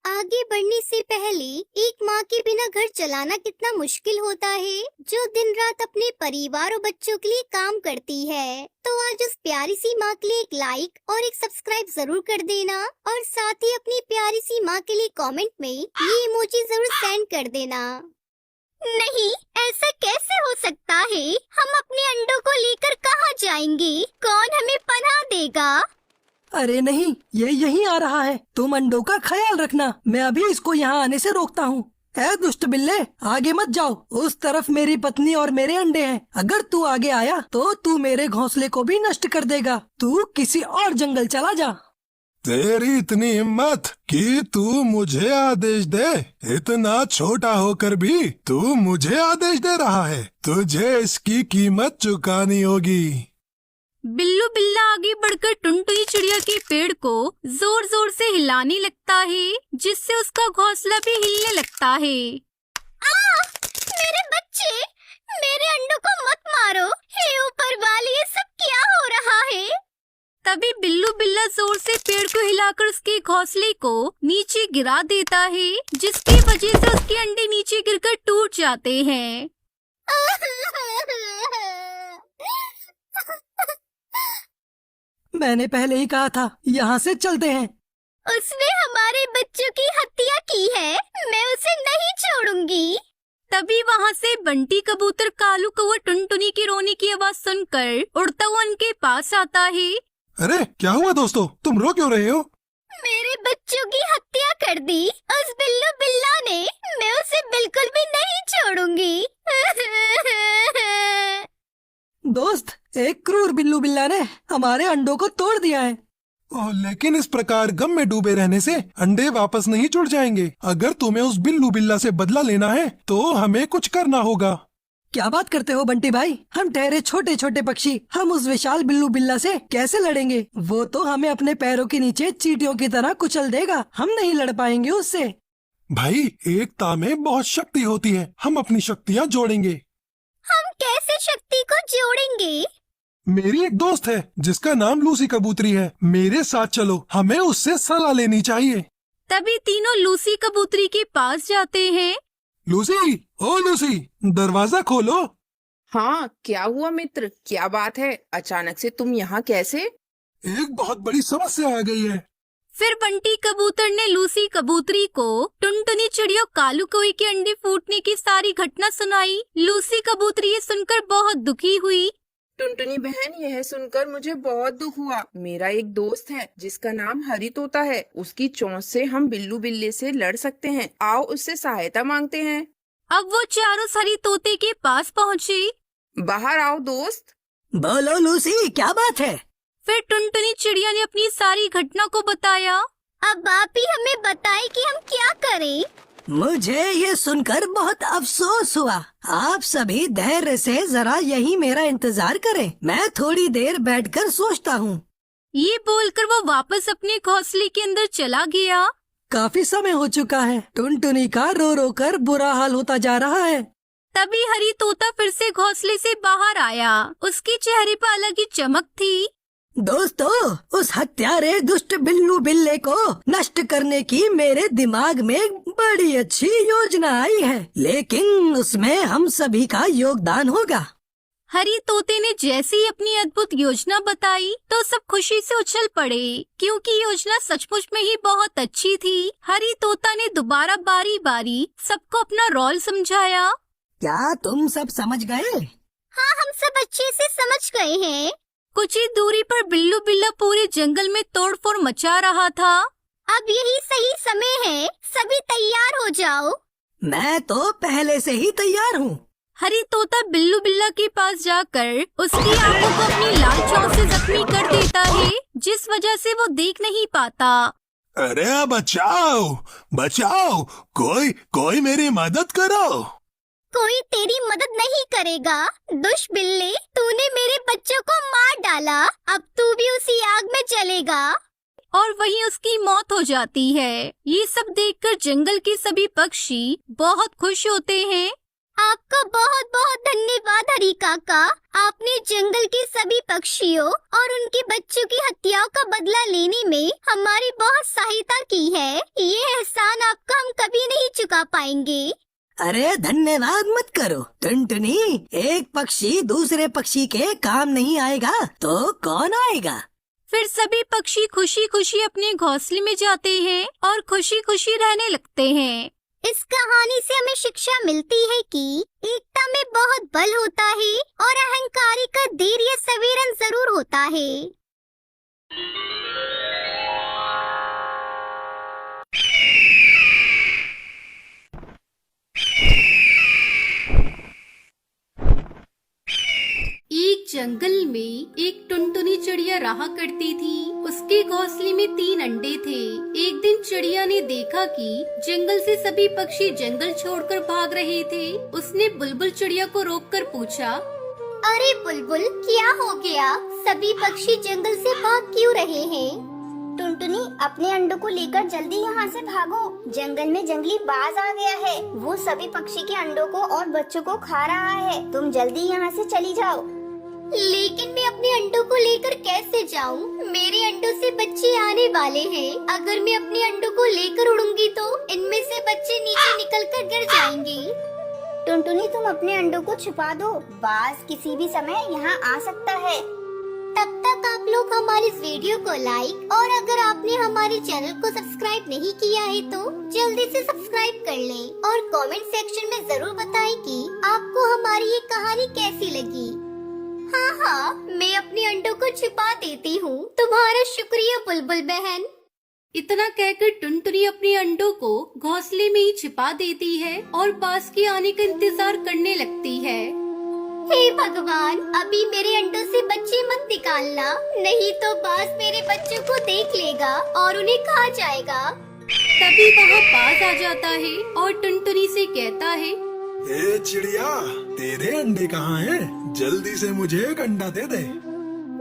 S4: आगे बढ़ने से पहले एक माँ के बिना घर चलाना कितना मुश्किल होता है, जो दिन रात अपने परिवार और बच्चों के लिए काम करती है। तो आज उस प्यारी सी माँ के लिए एक लाइक और एक सब्सक्राइब जरूर कर देना और साथ ही अपनी प्यारी सी माँ के लिए कमेंट में ये इमोजी जरूर सेंड कर देना। नहीं, ऐसा कैसे हो सकता है? हम अपने अंडों को लेकर कहाँ जाएंगे? कौन हमें पनाह देगा?
S3: अरे नहीं, ये यहीं आ रहा है। तुम अंडों का ख्याल रखना, मैं अभी इसको यहाँ आने से रोकता हूँ। ऐ दुष्ट बिल्ले, आगे मत जाओ। उस तरफ मेरी पत्नी और मेरे अंडे हैं। अगर तू आगे आया तो तू मेरे घोंसले को भी नष्ट कर देगा। तू किसी और जंगल चला जा।
S12: तेरी इतनी हिम्मत कि तू मुझे आदेश दे? इतना छोटा होकर भी तू मुझे आदेश दे रहा है? तुझे इसकी कीमत चुकानी होगी।
S1: बिल्लू बिल्ला आगे बढ़कर टुनटुनी चिड़िया के पेड़ को जोर जोर से हिलाने लगता है, जिससे उसका घोंसला भी हिलने लगता है।
S4: मेरे बच्चे, मेरे अंडों को मत मारो। हे ऊपर वाले, ये सब क्या हो रहा है?
S1: तभी बिल्लू बिल्ला जोर से पेड़ को हिलाकर उसके घोंसले को नीचे गिरा देता है, जिसकी वजह से उसके अंडे नीचे गिरकर टूट जाते हैं।
S3: मैंने पहले ही कहा था, यहाँ से चलते हैं।
S4: उसने हमारे बच्चों की हत्या की है, मैं उसे नहीं छोड़ूंगी।
S1: तभी वहाँ से बंटी कबूतर कालू कौवा टुनटुनी के रोने की आवाज सुनकर उड़ता हुआ उनके पास आता है।
S12: अरे क्या हुआ दोस्तों, तुम रो क्यों रहे हो?
S4: मेरे बच्चों की हत्या कर दी उस बिल्लू बिल्ला ने। मैं उसे बिल्कुल भी नहीं छोड़ूंगी।
S3: दोस्त, एक क्रूर बिल्लू बिल्ला ने हमारे अंडों को तोड़ दिया है।
S12: ओह, लेकिन इस प्रकार गम में डूबे रहने से अंडे वापस नहीं जुड़ जाएंगे। अगर तुम्हें उस बिल्लू बिल्ला से बदला लेना है तो हमें कुछ करना होगा।
S3: क्या बात करते हो बंटी भाई, हम ठहरे छोटे छोटे पक्षी, हम उस विशाल बिल्लू बिल्ला से कैसे लड़ेंगे? वो तो हमें अपने पैरों के नीचे चींटियों की तरह कुचल देगा, हम नहीं लड़ पाएंगे उससे।
S12: भाई, एकता में बहुत शक्ति होती है, हम अपनी शक्तियाँ जोड़ेंगे।
S4: हम कैसे शक्ति को जोड़ेंगे?
S12: मेरी एक दोस्त है जिसका नाम लूसी कबूतरी है, मेरे साथ चलो, हमें उससे सलाह लेनी चाहिए।
S1: तभी तीनों लूसी कबूतरी के पास जाते हैं।
S12: लूसी, ओ लूसी, दरवाजा खोलो।
S13: हाँ, क्या हुआ मित्र, क्या बात है? अचानक से तुम यहाँ कैसे?
S12: एक बहुत बड़ी समस्या आ गई है।
S1: फिर बंटी कबूतर ने लूसी कबूतरी को टुनटुनी चिड़िया कालू कोई के अंडे फूटने की सारी घटना सुनाई। लूसी कबूतरी ये सुनकर बहुत दुखी हुई।
S13: टुनटुनी बहन, यह सुनकर मुझे बहुत दुख हुआ। मेरा एक दोस्त है जिसका नाम हरी तोता है, उसकी चोंच से हम बिल्लू बिल्ले से लड़ सकते हैं। आओ उससे सहायता मांगते हैं।
S1: अब वो चारों हरी तोते के पास पहुँचे।
S13: बाहर आओ दोस्त।
S3: बोलो लूसी, क्या बात है?
S1: फिर टुनटुनी चिड़िया ने अपनी सारी घटना को बताया।
S4: अब आप ही हमें बताएं कि हम क्या करें।
S3: मुझे ये सुनकर बहुत अफसोस हुआ। आप सभी धैर्य से जरा यही मेरा इंतजार करें, मैं थोड़ी देर बैठकर सोचता हूँ।
S1: ये बोलकर वो वापस अपने घोंसले के अंदर चला गया।
S3: काफी समय हो चुका है, टुनटुनी का रो रो कर बुरा हाल होता जा रहा है।
S1: तभी हरी तोता फिर से घोंसले से बाहर आया। उसके चेहरे पर अलग ही चमक थी।
S3: दोस्तों, उस हत्यारे दुष्ट बिल्लू बिल्ले को नष्ट करने की मेरे दिमाग में बड़ी अच्छी योजना आई है, लेकिन उसमें हम सभी का योगदान होगा।
S1: हरी तोते ने जैसे ही अपनी अद्भुत योजना बताई तो सब खुशी से उछल पड़े, क्योंकि योजना सचमुच में ही बहुत अच्छी थी। हरी तोता ने दोबारा बारी बारी सबको अपना रोल समझाया।
S3: क्या तुम सब समझ गए?
S4: हाँ, हम सब अच्छे से समझ गए हैं।
S1: कुछ ही दूरी पर बिल्लू बिल्ला पूरे जंगल में तोड़फोड़ मचा रहा था।
S4: अब यही सही समय है, सभी तैयार हो जाओ।
S3: मैं तो पहले से ही तैयार हूँ।
S1: हरी तोता बिल्लू बिल्ला के पास जाकर उसकी आंखों को अपनी लाल चोंच से जख्मी कर देता है, जिस वजह से वो देख नहीं पाता।
S12: अरे बचाओ, बचाओ, कोई मेरी मदद करो।
S4: कोई तेरी मदद नहीं करेगा। दुष्ट बिल्ले, तूने मेरे बच्चों को मार डाला, अब तू भी उसी आग में जलेगा।
S1: और वहीं उसकी मौत हो जाती है। ये सब देखकर जंगल के सभी पक्षी बहुत खुश होते हैं।
S4: आपका बहुत बहुत धन्यवाद हरी काका, आपने जंगल के सभी पक्षियों और उनके बच्चों की हत्याओं का बदला लेने में हमारी बहुत सहायता की है। ये एहसान आपका हम कभी नहीं चुका पाएंगे।
S3: अरे धन्यवाद मत करो टुनटुनी, एक पक्षी दूसरे पक्षी के काम नहीं आएगा तो कौन आएगा?
S1: फिर सभी पक्षी खुशी खुशी अपने घोंसले में जाते हैं और खुशी खुशी रहने लगते हैं।
S4: इस कहानी से हमें शिक्षा मिलती है कि एकता में बहुत बल होता है और अहंकारी का देर या सवेरन जरूर होता है।
S1: एक जंगल में एक टुनटुनी चिड़िया रहा करती थी। उसके घोंसले में 3 अंडे थे। एक दिन चिड़िया ने देखा कि जंगल से सभी पक्षी जंगल छोड़कर भाग रहे थे। उसने बुलबुल चिड़िया को रोककर पूछा,
S4: अरे बुलबुल, क्या हो गया? सभी पक्षी जंगल से भाग क्यों रहे हैं? टुनटुनी, अपने अंडों को लेकर जल्दी यहाँ से भागो। जंगल में जंगली बाज आ गया है, वो सभी पक्षी के अंडों को और बच्चों को खा रहा है। तुम जल्दी यहाँ से चली जाओ। लेकिन मैं अपने अंडों को लेकर कैसे जाऊँ? मेरे अंडों से बच्चे आने वाले हैं। अगर मैं अपने अंडों को लेकर उड़ूंगी तो इनमें से बच्चे नीचे निकलकर गिर जाएंगे। टुनटुनी, तुम अपने अंडों को छुपा दो, बाज किसी भी समय यहाँ आ सकता है। तब तक आप लोग हमारे इस वीडियो को लाइक और अगर आपने हमारे चैनल को सब्सक्राइब नहीं किया है तो जल्दी से सब्सक्राइब कर लें और कमेंट सेक्शन में जरूर बताएं कि आपको हमारी ये कहानी कैसी लगी। हाँ, मैं अपने अंडों को छुपा देती हूँ। तुम्हारा शुक्रिया बुलबुल बहन।
S1: इतना कहकर टुनटुनी अपने अंडों को घोंसले में ही छिपा देती है और बाज के आने का इंतजार करने लगती है।
S4: हे भगवान, अभी मेरे अंडों से बच्चे मत निकालना, नहीं तो बाज मेरे बच्चों को देख लेगा और उन्हें खा जाएगा।
S1: तभी वहाँ बाज आ जाता है और टुनटुनी से कहता है,
S12: ए चिड़िया, तेरे अंडे कहाँ हैं? जल्दी से मुझे एक अंडा दे दे।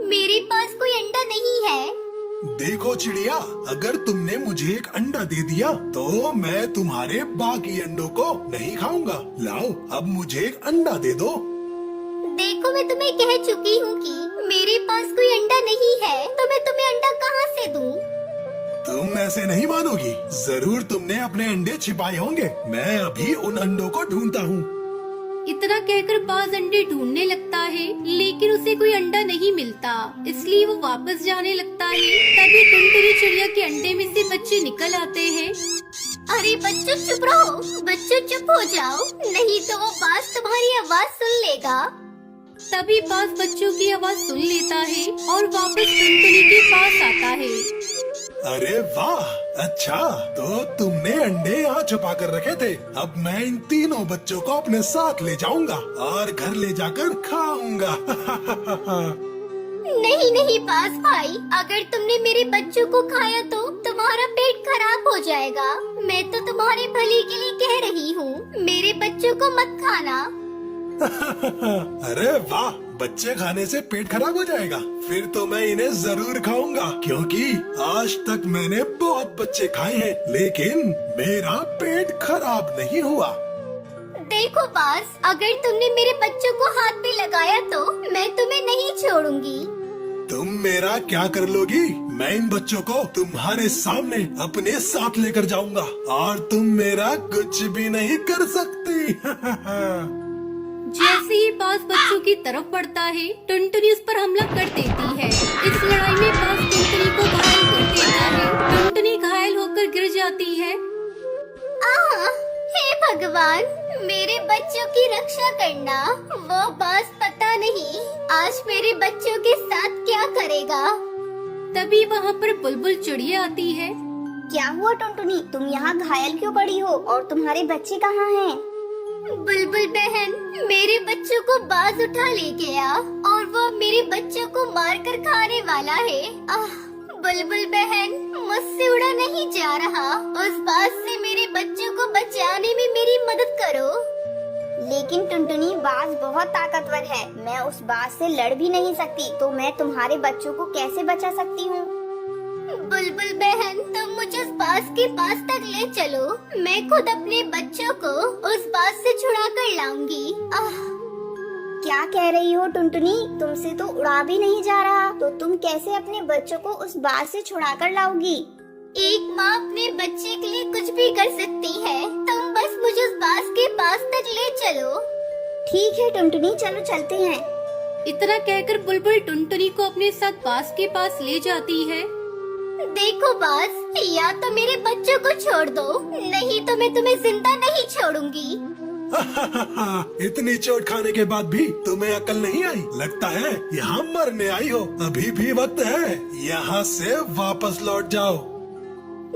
S4: मेरे पास कोई अंडा नहीं है।
S12: देखो चिड़िया, अगर तुमने मुझे एक अंडा दे दिया तो मैं तुम्हारे बाकी अंडों को नहीं खाऊंगा। लाओ, अब मुझे एक अंडा दे दो।
S4: देखो, मैं तुम्हें कह चुकी हूँ कि मेरे पास कोई अंडा नहीं है, तो मैं तुम्हें अंडा कहाँ से दूँ?
S12: तुम ऐसे नहीं मानोगी। जरूर तुमने अपने अंडे छिपाए होंगे। मैं अभी उन अंडों को ढूंढता हूँ।
S1: इतना कहकर बाज अंडे ढूंढने लगता है, लेकिन उसे कोई अंडा नहीं मिलता, इसलिए वो वापस जाने लगता है। तभी टुनटुनी चिड़िया के अंडे में से बच्चे निकल आते हैं।
S4: अरे बच्चों, चुप रहो, बच्चों चुप हो जाओ, नहीं तो वो बाज तुम्हारी आवाज सुन लेगा।
S1: तभी बाज बच्चों की आवाज सुन लेता है और वापस टुनटुनी के पास आता है।
S12: अरे वाह, अच्छा, तो तुमने अंडे यहाँ छुपा कर रखे थे। अब मैं इन तीनों बच्चों को अपने साथ ले जाऊंगा और घर ले जाकर खाऊंगा।
S4: नहीं नहीं बाज भाई, अगर तुमने मेरे बच्चों को खाया तो तुम्हारा पेट खराब हो जाएगा। मैं तो तुम्हारे भले के लिए कह रही हूँ, मेरे बच्चों को मत खाना।
S12: अरे वाह, बच्चे खाने से पेट खराब हो जाएगा? फिर तो मैं इन्हें जरूर खाऊंगा, क्योंकि आज तक मैंने बहुत बच्चे खाए हैं, लेकिन मेरा पेट खराब नहीं हुआ।
S4: देखो बाज, अगर तुमने मेरे बच्चों को हाथ में लगाया तो मैं तुम्हें नहीं छोड़ूंगी।
S12: तुम मेरा क्या कर लोगी? मैं इन बच्चों को तुम्हारे सामने अपने साथ लेकर जाऊंगा और तुम मेरा कुछ भी नहीं कर सकती।
S1: जैसे ही बाज बच्चों की तरफ बढ़ता है, टुनटुनी उस पर हमला कर देती है। इस लड़ाई में बाज टुनटुनी को घायल कर देता है। टुनटुनी घायल होकर गिर जाती है।
S4: हे भगवान, मेरे बच्चों की रक्षा करना। वो बाज पता नहीं आज मेरे बच्चों के साथ क्या करेगा।
S1: तभी वहाँ पर बुलबुल चिड़िया आती है।
S11: क्या हुआ टुनटुनी, तुम यहाँ घायल क्यों पड़ी हो और तुम्हारे बच्चे कहाँ हैं?
S4: बुलबुल बहन, मेरे बच्चों को बाज उठा ले गया और वो मेरे बच्चों को मारकर खाने वाला है। बुलबुल बहन, मुझसे उड़ा नहीं जा रहा। उस बाज से मेरे बच्चों को बचाने में मेरी मदद करो।
S11: लेकिन टुनटुनी, बाज बहुत ताकतवर है, मैं उस बाज से लड़ भी नहीं सकती, तो मैं तुम्हारे बच्चों को कैसे बचा सकती हूँ?
S4: बुलबुल बहन, तुम मुझे उस बाज के पास तक ले चलो, मैं खुद अपने बच्चों को उस बाज से छुड़ा कर लाऊंगी।
S11: क्या कह रही हो टुनटुनी, तुमसे तो उड़ा भी नहीं जा रहा, तो तुम कैसे अपने बच्चों को उस बाज से छुड़ा कर लाओगी?
S4: एक माँ अपने बच्चे के लिए कुछ भी कर सकती है, तुम बस मुझे उस बाज के पास तक ले चलो।
S11: ठीक है टुनटुनी, चलो चलते हैं।
S1: इतना कहकर बुलबुल टुनटुनी को अपने साथ बाज के पास ले जाती है।
S4: देखो बाज, या तो मेरे बच्चों को छोड़ दो, नहीं तो मैं तुम्हें जिंदा नहीं छोड़ूंगी।
S12: इतनी चोट खाने के बाद भी तुम्हें अकल नहीं आई? लगता है यहाँ मरने आई हो। अभी भी वक्त है, यहाँ से वापस लौट जाओ।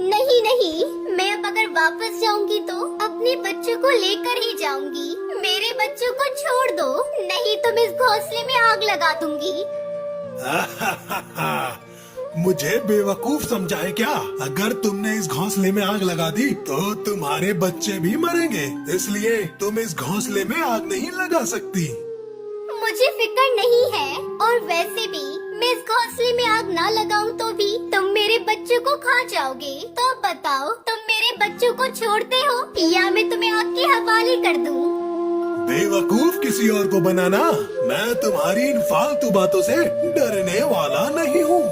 S4: नहीं नहीं, मैं अब अगर वापस जाऊंगी तो अपने बच्चों को लेकर ही जाऊंगी। मेरे बच्चों को छोड़ दो, नहीं तो मैं इस घोंसले में आग लगा दूंगी।
S12: मुझे बेवकूफ समझा है क्या? अगर तुमने इस घोंसले में आग लगा दी तो तुम्हारे बच्चे भी मरेंगे, इसलिए तुम इस घोंसले में आग नहीं लगा सकती।
S4: मुझे फिक्र नहीं है, और वैसे भी मैं इस घोंसले में आग ना लगाऊं तो भी तुम मेरे बच्चों को खा जाओगे। तो बताओ, तुम मेरे बच्चों को छोड़ते हो या मैं तुम्हें आग के हवाले कर दूं?
S12: बेवकूफ किसी और को बनाना। मैं तुम्हारी इन फालतू बातों से डरने वाला नहीं हूँ।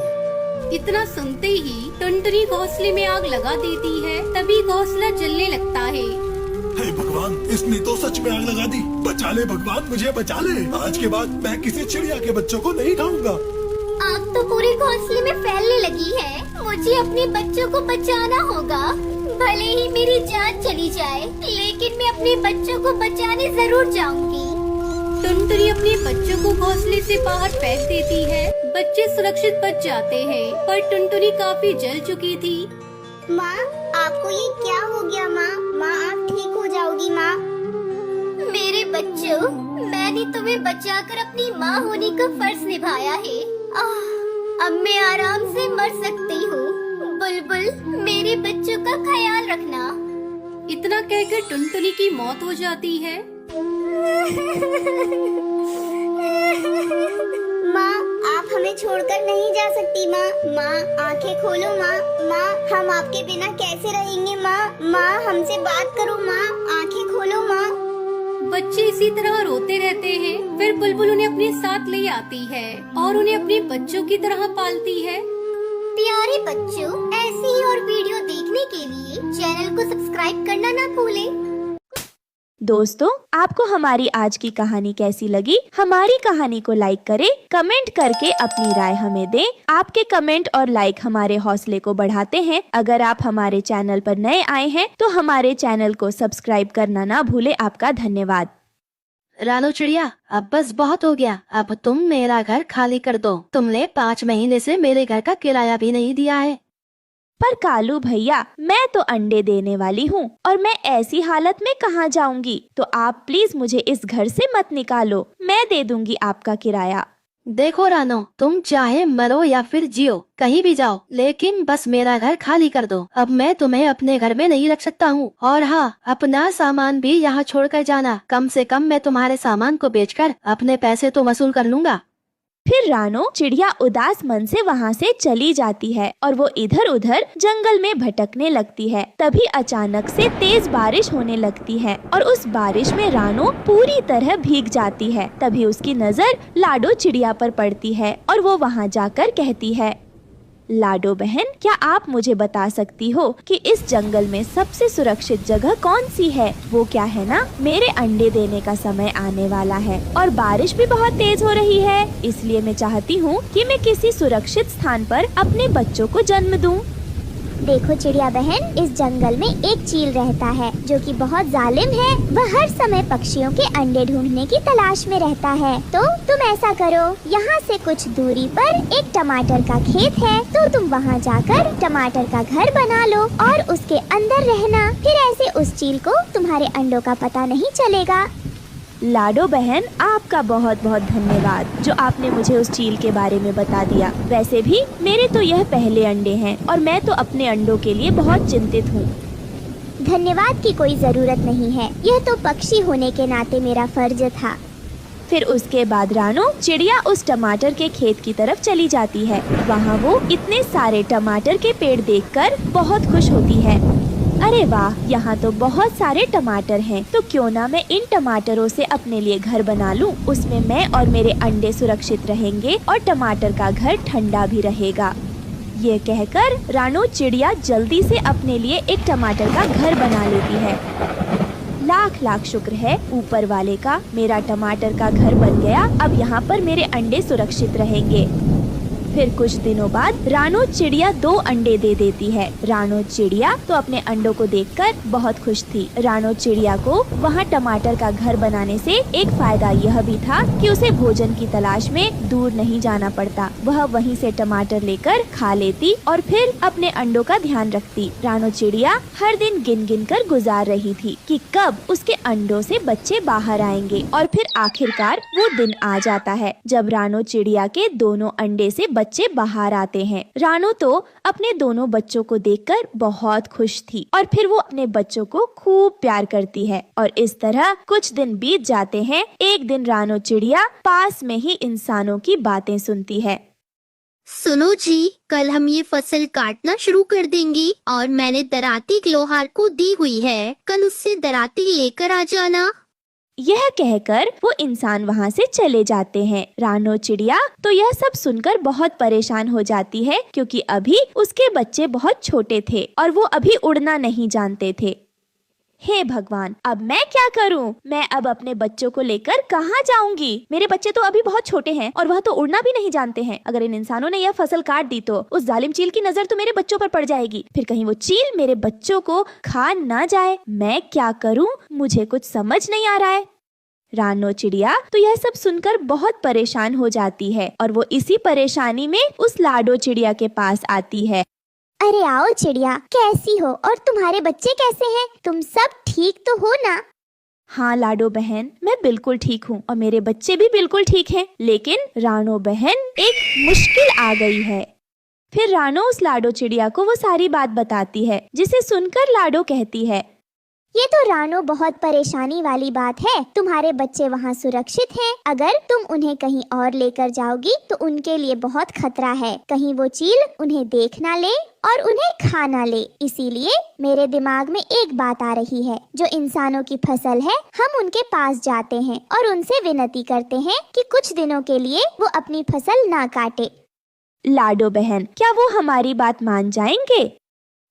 S1: इतना सुनते ही टुनटुनी घोंसले में आग लगा देती है। तभी घोंसला जलने लगता है।
S12: हे भगवान, इसने तो सच में आग लगा दी। बचा ले भगवान, मुझे बचा ले। आज के बाद मैं किसी चिड़िया के बच्चों को नहीं खाऊंगा।
S4: आग तो पूरे घोंसले में फैलने लगी है, मुझे अपने बच्चों को बचाना होगा। भले ही मेरी जान चली जाए, लेकिन मैं अपने बच्चों को बचाने जरूर जाऊंगी।
S1: टुनटुनी अपने बच्चों को घोंसले से बाहर फेंक देती है। बच्चे सुरक्षित बच जाते हैं, पर टुनटुनी काफी जल चुकी थी।
S11: माँ, आपको ये क्या हो गया? माँ, आप ठीक हो जाओगी माँ?
S4: मेरे बच्चों, मैंने तुम्हें बचाकर अपनी माँ होने का फर्ज निभाया है। अब मैं आराम से मर सकती हूँ। बुलबुल, मेरे बच्चों का ख्याल रखना।
S1: इतना कहकर टुनटुनी की मौत हो जाती है।
S11: माँ, आप हमें छोड़कर नहीं जा सकती। माँ, आंखें खोलो माँ, हम आपके बिना कैसे रहेंगे माँ, हमसे बात करो माँ, आंखें खोलो माँ।
S1: बच्चे इसी तरह रोते रहते हैं। फिर बुलबुल उन्हें अपने साथ ले आती है और उन्हें अपने बच्चों की तरह पालती है।
S4: प्यारे बच्चों, ऐसी ही और वीडियो देखने के लिए चैनल को सब्सक्राइब करना ना भूलें।
S10: दोस्तों, आपको हमारी आज की कहानी कैसी लगी? हमारी कहानी को लाइक करें, कमेंट करके अपनी राय हमें दें। आपके कमेंट और लाइक हमारे हौसले को बढ़ाते हैं। अगर आप हमारे चैनल पर नए आए हैं तो हमारे चैनल को सब्सक्राइब करना ना भूलें। आपका धन्यवाद।
S9: रानो चिड़िया, अब बस बहुत हो गया। अब तुम मेरा घर खाली कर दो। तुमने 5 महीने से मेरे घर का किराया भी नहीं दिया है।
S10: पर कालू भैया, मैं तो अंडे देने वाली हूँ और मैं ऐसी हालत में कहाँ जाऊंगी? तो आप प्लीज मुझे इस घर से मत निकालो, मैं दे दूंगी आपका किराया।
S9: देखो रानो, तुम चाहे मरो या फिर जियो, कहीं भी जाओ, लेकिन बस मेरा घर खाली कर दो। अब मैं तुम्हें अपने घर में नहीं रख सकता हूँ। और हाँ, अपना सामान भी यहाँ छोड़कर जाना। कम से कम मैं तुम्हारे सामान को बेचकर अपने पैसे तो वसूल कर लूँगा।
S10: फिर रानो चिड़िया उदास मन से वहाँ से चली जाती है और वो इधर उधर जंगल में भटकने लगती है। तभी अचानक से तेज बारिश होने लगती है और उस बारिश में रानो पूरी तरह भीग जाती है। तभी उसकी नजर लाडो चिड़िया पर पड़ती है और वो वहाँ जाकर कहती है, लाडो बहन, क्या आप मुझे बता सकती हो कि इस जंगल में सबसे सुरक्षित जगह कौन सी है? वो क्या है ना, मेरे अंडे देने का समय आने वाला है और बारिश भी बहुत तेज हो रही है, इसलिए मैं चाहती हूँ कि मैं किसी सुरक्षित स्थान पर अपने बच्चों को जन्म दूँ।
S11: देखो चिड़िया बहन, इस जंगल में एक चील रहता है जो कि बहुत जालिम है। वह हर समय पक्षियों के अंडे ढूंढने की तलाश में रहता है। तो तुम ऐसा करो, यहाँ से कुछ दूरी पर एक टमाटर का खेत है, तो तुम वहाँ जाकर टमाटर का घर बना लो और उसके अंदर रहना। फिर ऐसे उस चील को तुम्हारे अंडों का पता नहीं चलेगा।
S10: लाडो बहन, आपका बहुत बहुत धन्यवाद जो आपने मुझे उस चील के बारे में बता दिया। वैसे भी मेरे तो यह पहले अंडे हैं और मैं तो अपने अंडों के लिए बहुत चिंतित हूँ।
S11: धन्यवाद की कोई जरूरत नहीं है, यह तो पक्षी होने के नाते मेरा फर्ज था।
S10: फिर उसके बाद रानो चिड़िया उस टमाटर के खेत की तरफ चली जाती है। वहाँ वो इतने सारे टमाटर के पेड़ देखकर बहुत खुश होती है। अरे वाह, यहाँ तो बहुत सारे टमाटर हैं, तो क्यों ना मैं इन टमाटरों से अपने लिए घर बना लूं। उसमें मैं और मेरे अंडे सुरक्षित रहेंगे और टमाटर का घर ठंडा भी रहेगा। ये कहकर रानो चिड़िया जल्दी से अपने लिए एक टमाटर का घर बना लेती है। लाख लाख शुक्र है ऊपर वाले का, मेरा टमाटर का घर बन गया। अब यहाँ पर मेरे अंडे सुरक्षित रहेंगे। फिर कुछ दिनों बाद रानो चिड़िया 2 अंडे दे देती है। रानो चिड़िया तो अपने अंडों को देखकर बहुत खुश थी। रानो चिड़िया को वहाँ टमाटर का घर बनाने से एक फायदा यह भी था कि उसे भोजन की तलाश में दूर नहीं जाना पड़ता। वह वहीं से टमाटर लेकर खा लेती और फिर अपने अंडों का ध्यान रखती। रानो चिड़िया हर दिन गिन गिन कर गुजार रही थी कि कब उसके अंडों से बच्चे बाहर आएंगे। और फिर आखिरकार वो दिन आ जाता है जब रानो चिड़िया के दोनों अंडे से बच्चे बाहर आते हैं। रानो तो अपने दोनों बच्चों को देखकर बहुत खुश थी और फिर वो अपने बच्चों को खूब प्यार करती है। और इस तरह कुछ दिन बीत जाते हैं। एक दिन रानो चिड़िया पास में ही इंसानों की बातें सुनती है।
S4: सुनो जी, कल हम ये फसल काटना शुरू कर देंगी और मैंने दराती लोहार को दी हुई है, कल उससे दराती लेकर आ जाना।
S10: यह कहकर वो इंसान वहाँ से चले जाते हैं। रानो चिड़िया तो यह सब सुनकर बहुत परेशान हो जाती है क्योंकि अभी उसके बच्चे बहुत छोटे थे और वो अभी उड़ना नहीं जानते थे। हे भगवान, अब मैं क्या करूं? मैं अब अपने बच्चों को लेकर कहाँ जाऊंगी? मेरे बच्चे तो अभी बहुत छोटे हैं और वह तो उड़ना भी नहीं जानते हैं। अगर इन इंसानों ने यह फसल काट दी तो उस जालिम चील की नजर तो मेरे बच्चों पर पड़ जाएगी। फिर कहीं वो चील मेरे बच्चों को खा ना जाए। मैं क्या करूं? मुझे कुछ समझ नहीं आ रहा है। रानो चिड़िया तो यह सब सुनकर बहुत परेशान हो जाती है और वो इसी परेशानी में उस लाडो चिड़िया के पास आती है।
S11: अरे आओ चिड़िया, कैसी हो और तुम्हारे बच्चे कैसे हैं? तुम सब ठीक तो हो ना?
S10: हाँ लाडो बहन, मैं बिल्कुल ठीक हूँ और मेरे बच्चे भी बिल्कुल ठीक हैं। लेकिन रानो बहन, एक मुश्किल आ गई है। फिर रानो उस लाडो चिड़िया को वो सारी बात बताती है, जिसे सुनकर लाडो कहती है,
S4: ये तो रानो बहुत परेशानी वाली बात है। तुम्हारे बच्चे वहाँ सुरक्षित हैं। अगर तुम उन्हें कहीं और लेकर जाओगी तो उनके लिए बहुत खतरा है। कहीं वो चील उन्हें देख ना ले और उन्हें खा ना ले। इसीलिए मेरे दिमाग में एक बात आ रही है। जो इंसानों की फसल है, हम उनके पास जाते हैं और उनसे विनती करते हैं कि कुछ दिनों के लिए वो अपनी फसल ना काटे।
S10: लाडो बहन, क्या वो हमारी बात मान जाएंगे?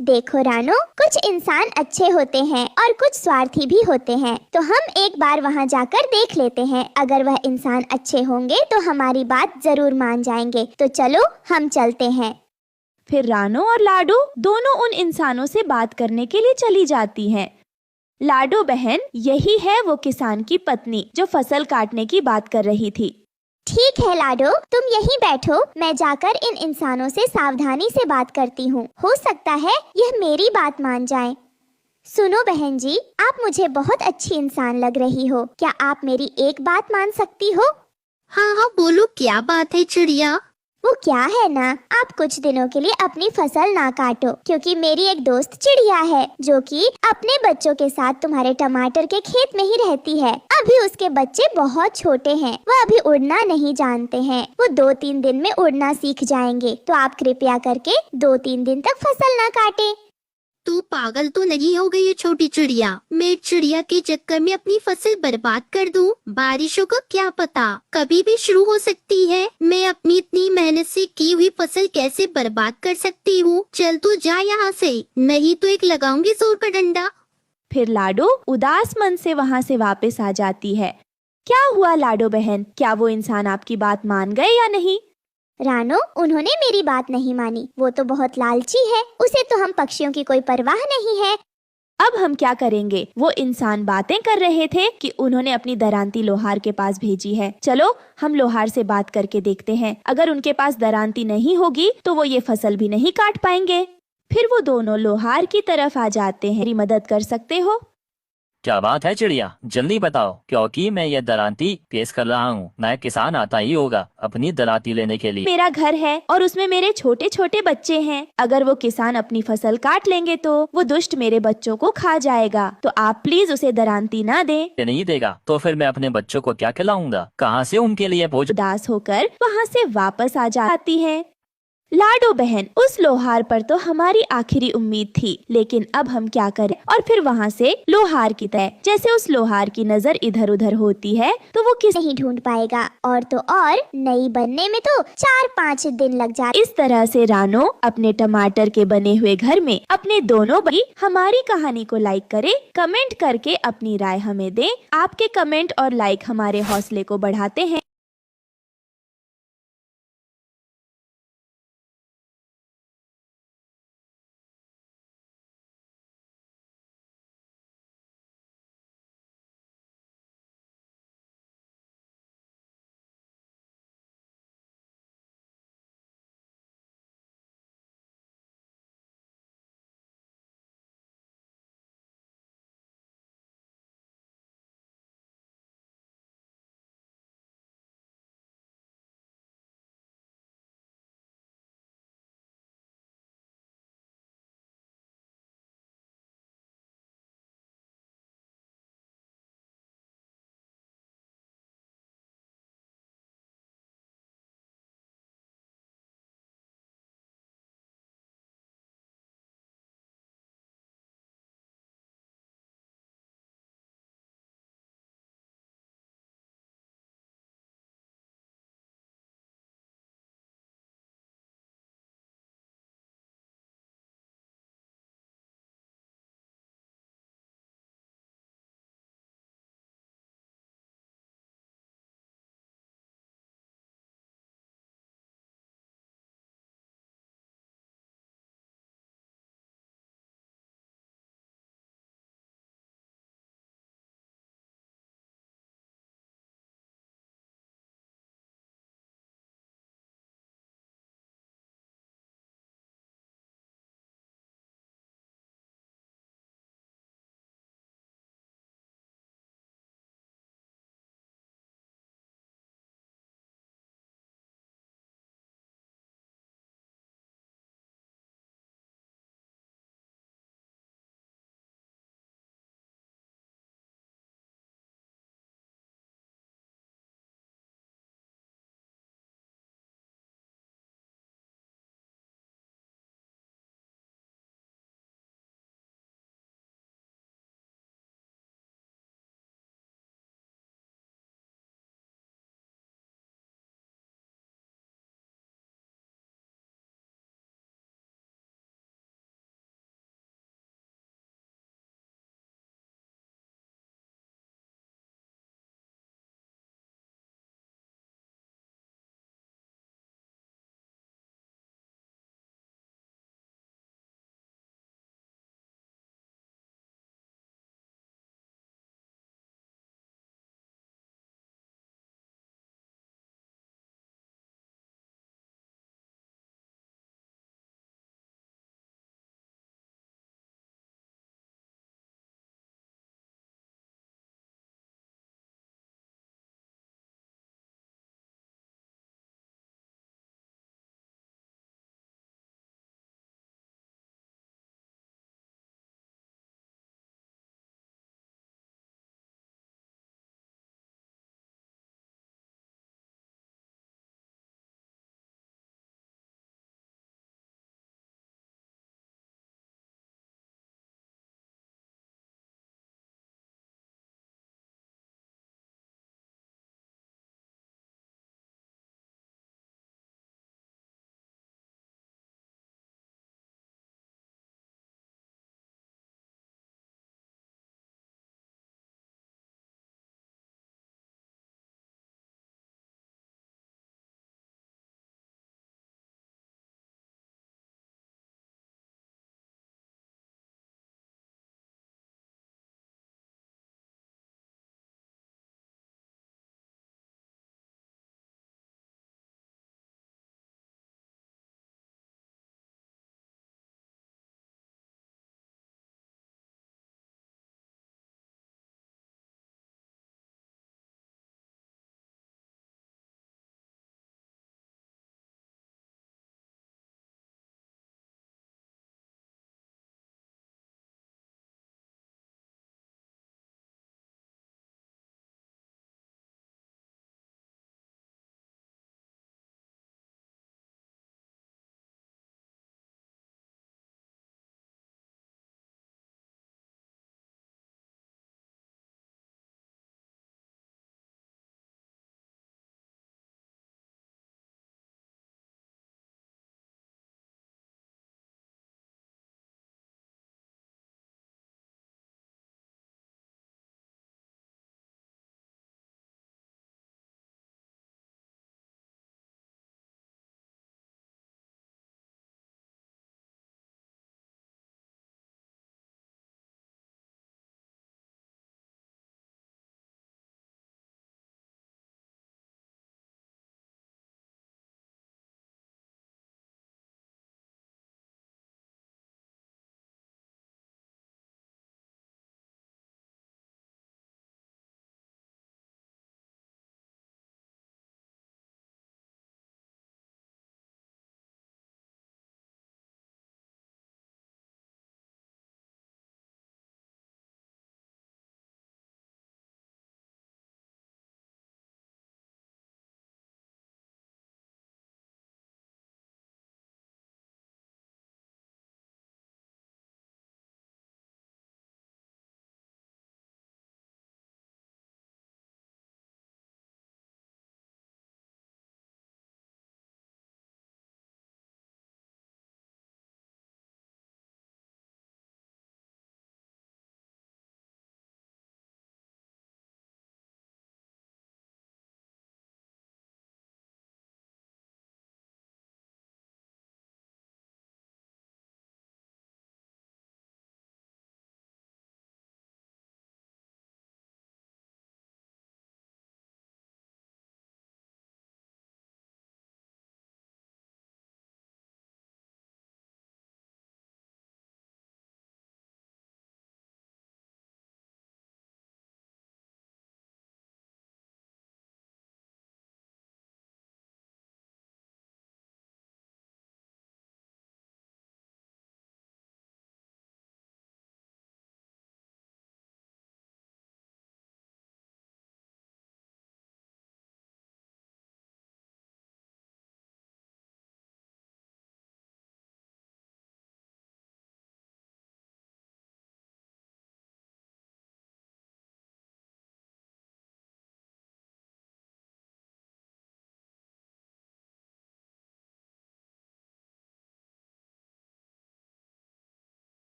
S4: देखो रानो, कुछ इंसान अच्छे होते हैं और कुछ स्वार्थी भी होते हैं। तो हम एक बार वहाँ जाकर देख लेते हैं। अगर वह इंसान अच्छे होंगे तो हमारी बात जरूर मान जाएंगे। तो चलो हम चलते हैं।
S10: फिर रानो और लाडो दोनों उन इंसानों से बात करने के लिए चली जाती हैं। लाडो बहन, यही है वो किसान की पत्नी जो फसल काटने की बात कर रही थी।
S4: ठीक है लाडो, तुम यहीं बैठो। मैं जाकर इन इंसानों से सावधानी से बात करती हूँ। हो सकता है यह मेरी बात मान जाएं। सुनो बहन जी, आप मुझे बहुत अच्छी इंसान लग रही हो। क्या आप मेरी एक बात मान सकती हो?
S7: हाँ हाँ बोलो, क्या बात है चिड़िया?
S4: वो क्या है ना, आप कुछ दिनों के लिए अपनी फसल ना काटो, क्योंकि मेरी एक दोस्त चिड़िया है जो कि अपने बच्चों के साथ तुम्हारे टमाटर के खेत में ही रहती है। अभी उसके बच्चे बहुत छोटे हैं, वह अभी उड़ना नहीं जानते हैं। वो 2-3 दिन में उड़ना सीख जाएंगे। तो आप कृपया करके 2-3 दिन तक फसल ना काटें।
S7: तू पागल तो नहीं हो गई है छोटी चिड़िया? मैं चिड़िया के चक्कर में अपनी फसल बर्बाद कर दूं? बारिशों का क्या पता, कभी भी शुरू हो सकती है। मैं अपनी इतनी मेहनत से की हुई फसल कैसे बर्बाद कर सकती हूँ? चल तू जा यहाँ से, नहीं तो एक लगाऊंगी जोर का डंडा।
S10: फिर लाडो उदास मन से वहाँ से वापस आ जाती है। क्या हुआ लाडो बहन, क्या वो इंसान आपकी बात मान गए या नहीं?
S4: रानो, उन्होंने मेरी बात नहीं मानी। वो तो बहुत लालची है, उसे तो हम पक्षियों की कोई परवाह नहीं है।
S10: अब हम क्या करेंगे? वो इंसान बातें कर रहे थे कि उन्होंने अपनी दरांती लोहार के पास भेजी है। चलो हम लोहार से बात करके देखते हैं। अगर उनके पास दरांती नहीं होगी तो वो ये फसल भी नहीं काट पाएंगे। फिर वो दोनों लोहार की तरफ आ जाते हैं। मेरी मदद कर सकते हो?
S6: क्या बात है चिड़िया, जल्दी बताओ, क्योंकि मैं ये दरांती पेश कर रहा हूँ। नया किसान आता ही होगा अपनी दरांती लेने के लिए।
S10: मेरा घर है और उसमें मेरे छोटे छोटे बच्चे हैं। अगर वो किसान अपनी फसल काट लेंगे तो वो दुष्ट मेरे बच्चों को खा जाएगा। तो आप प्लीज उसे दरांती ना दें।
S6: ये नहीं देगा तो फिर मैं अपने बच्चों को क्या खिलाऊंगा? कहाँ से उनके लिए भोजन?
S10: उदास होकर वहाँ से वापस आ जाती है। लाडो बहन, उस लोहार पर तो हमारी आखिरी उम्मीद थी, लेकिन अब हम क्या करें? और फिर वहाँ से लोहार की तरह, जैसे उस लोहार की नजर इधर उधर होती है तो वो किस
S4: नहीं ढूंढ पाएगा। और तो और नई बनने में तो 4-5 दिन लग जाते।
S10: इस तरह से रानो अपने टमाटर के बने हुए घर में अपने दोनों भाई। हमारी कहानी को लाइक करें, कमेंट करके अपनी राय हमें दें। आपके कमेंट और लाइक हमारे हौसले को बढ़ाते हैं।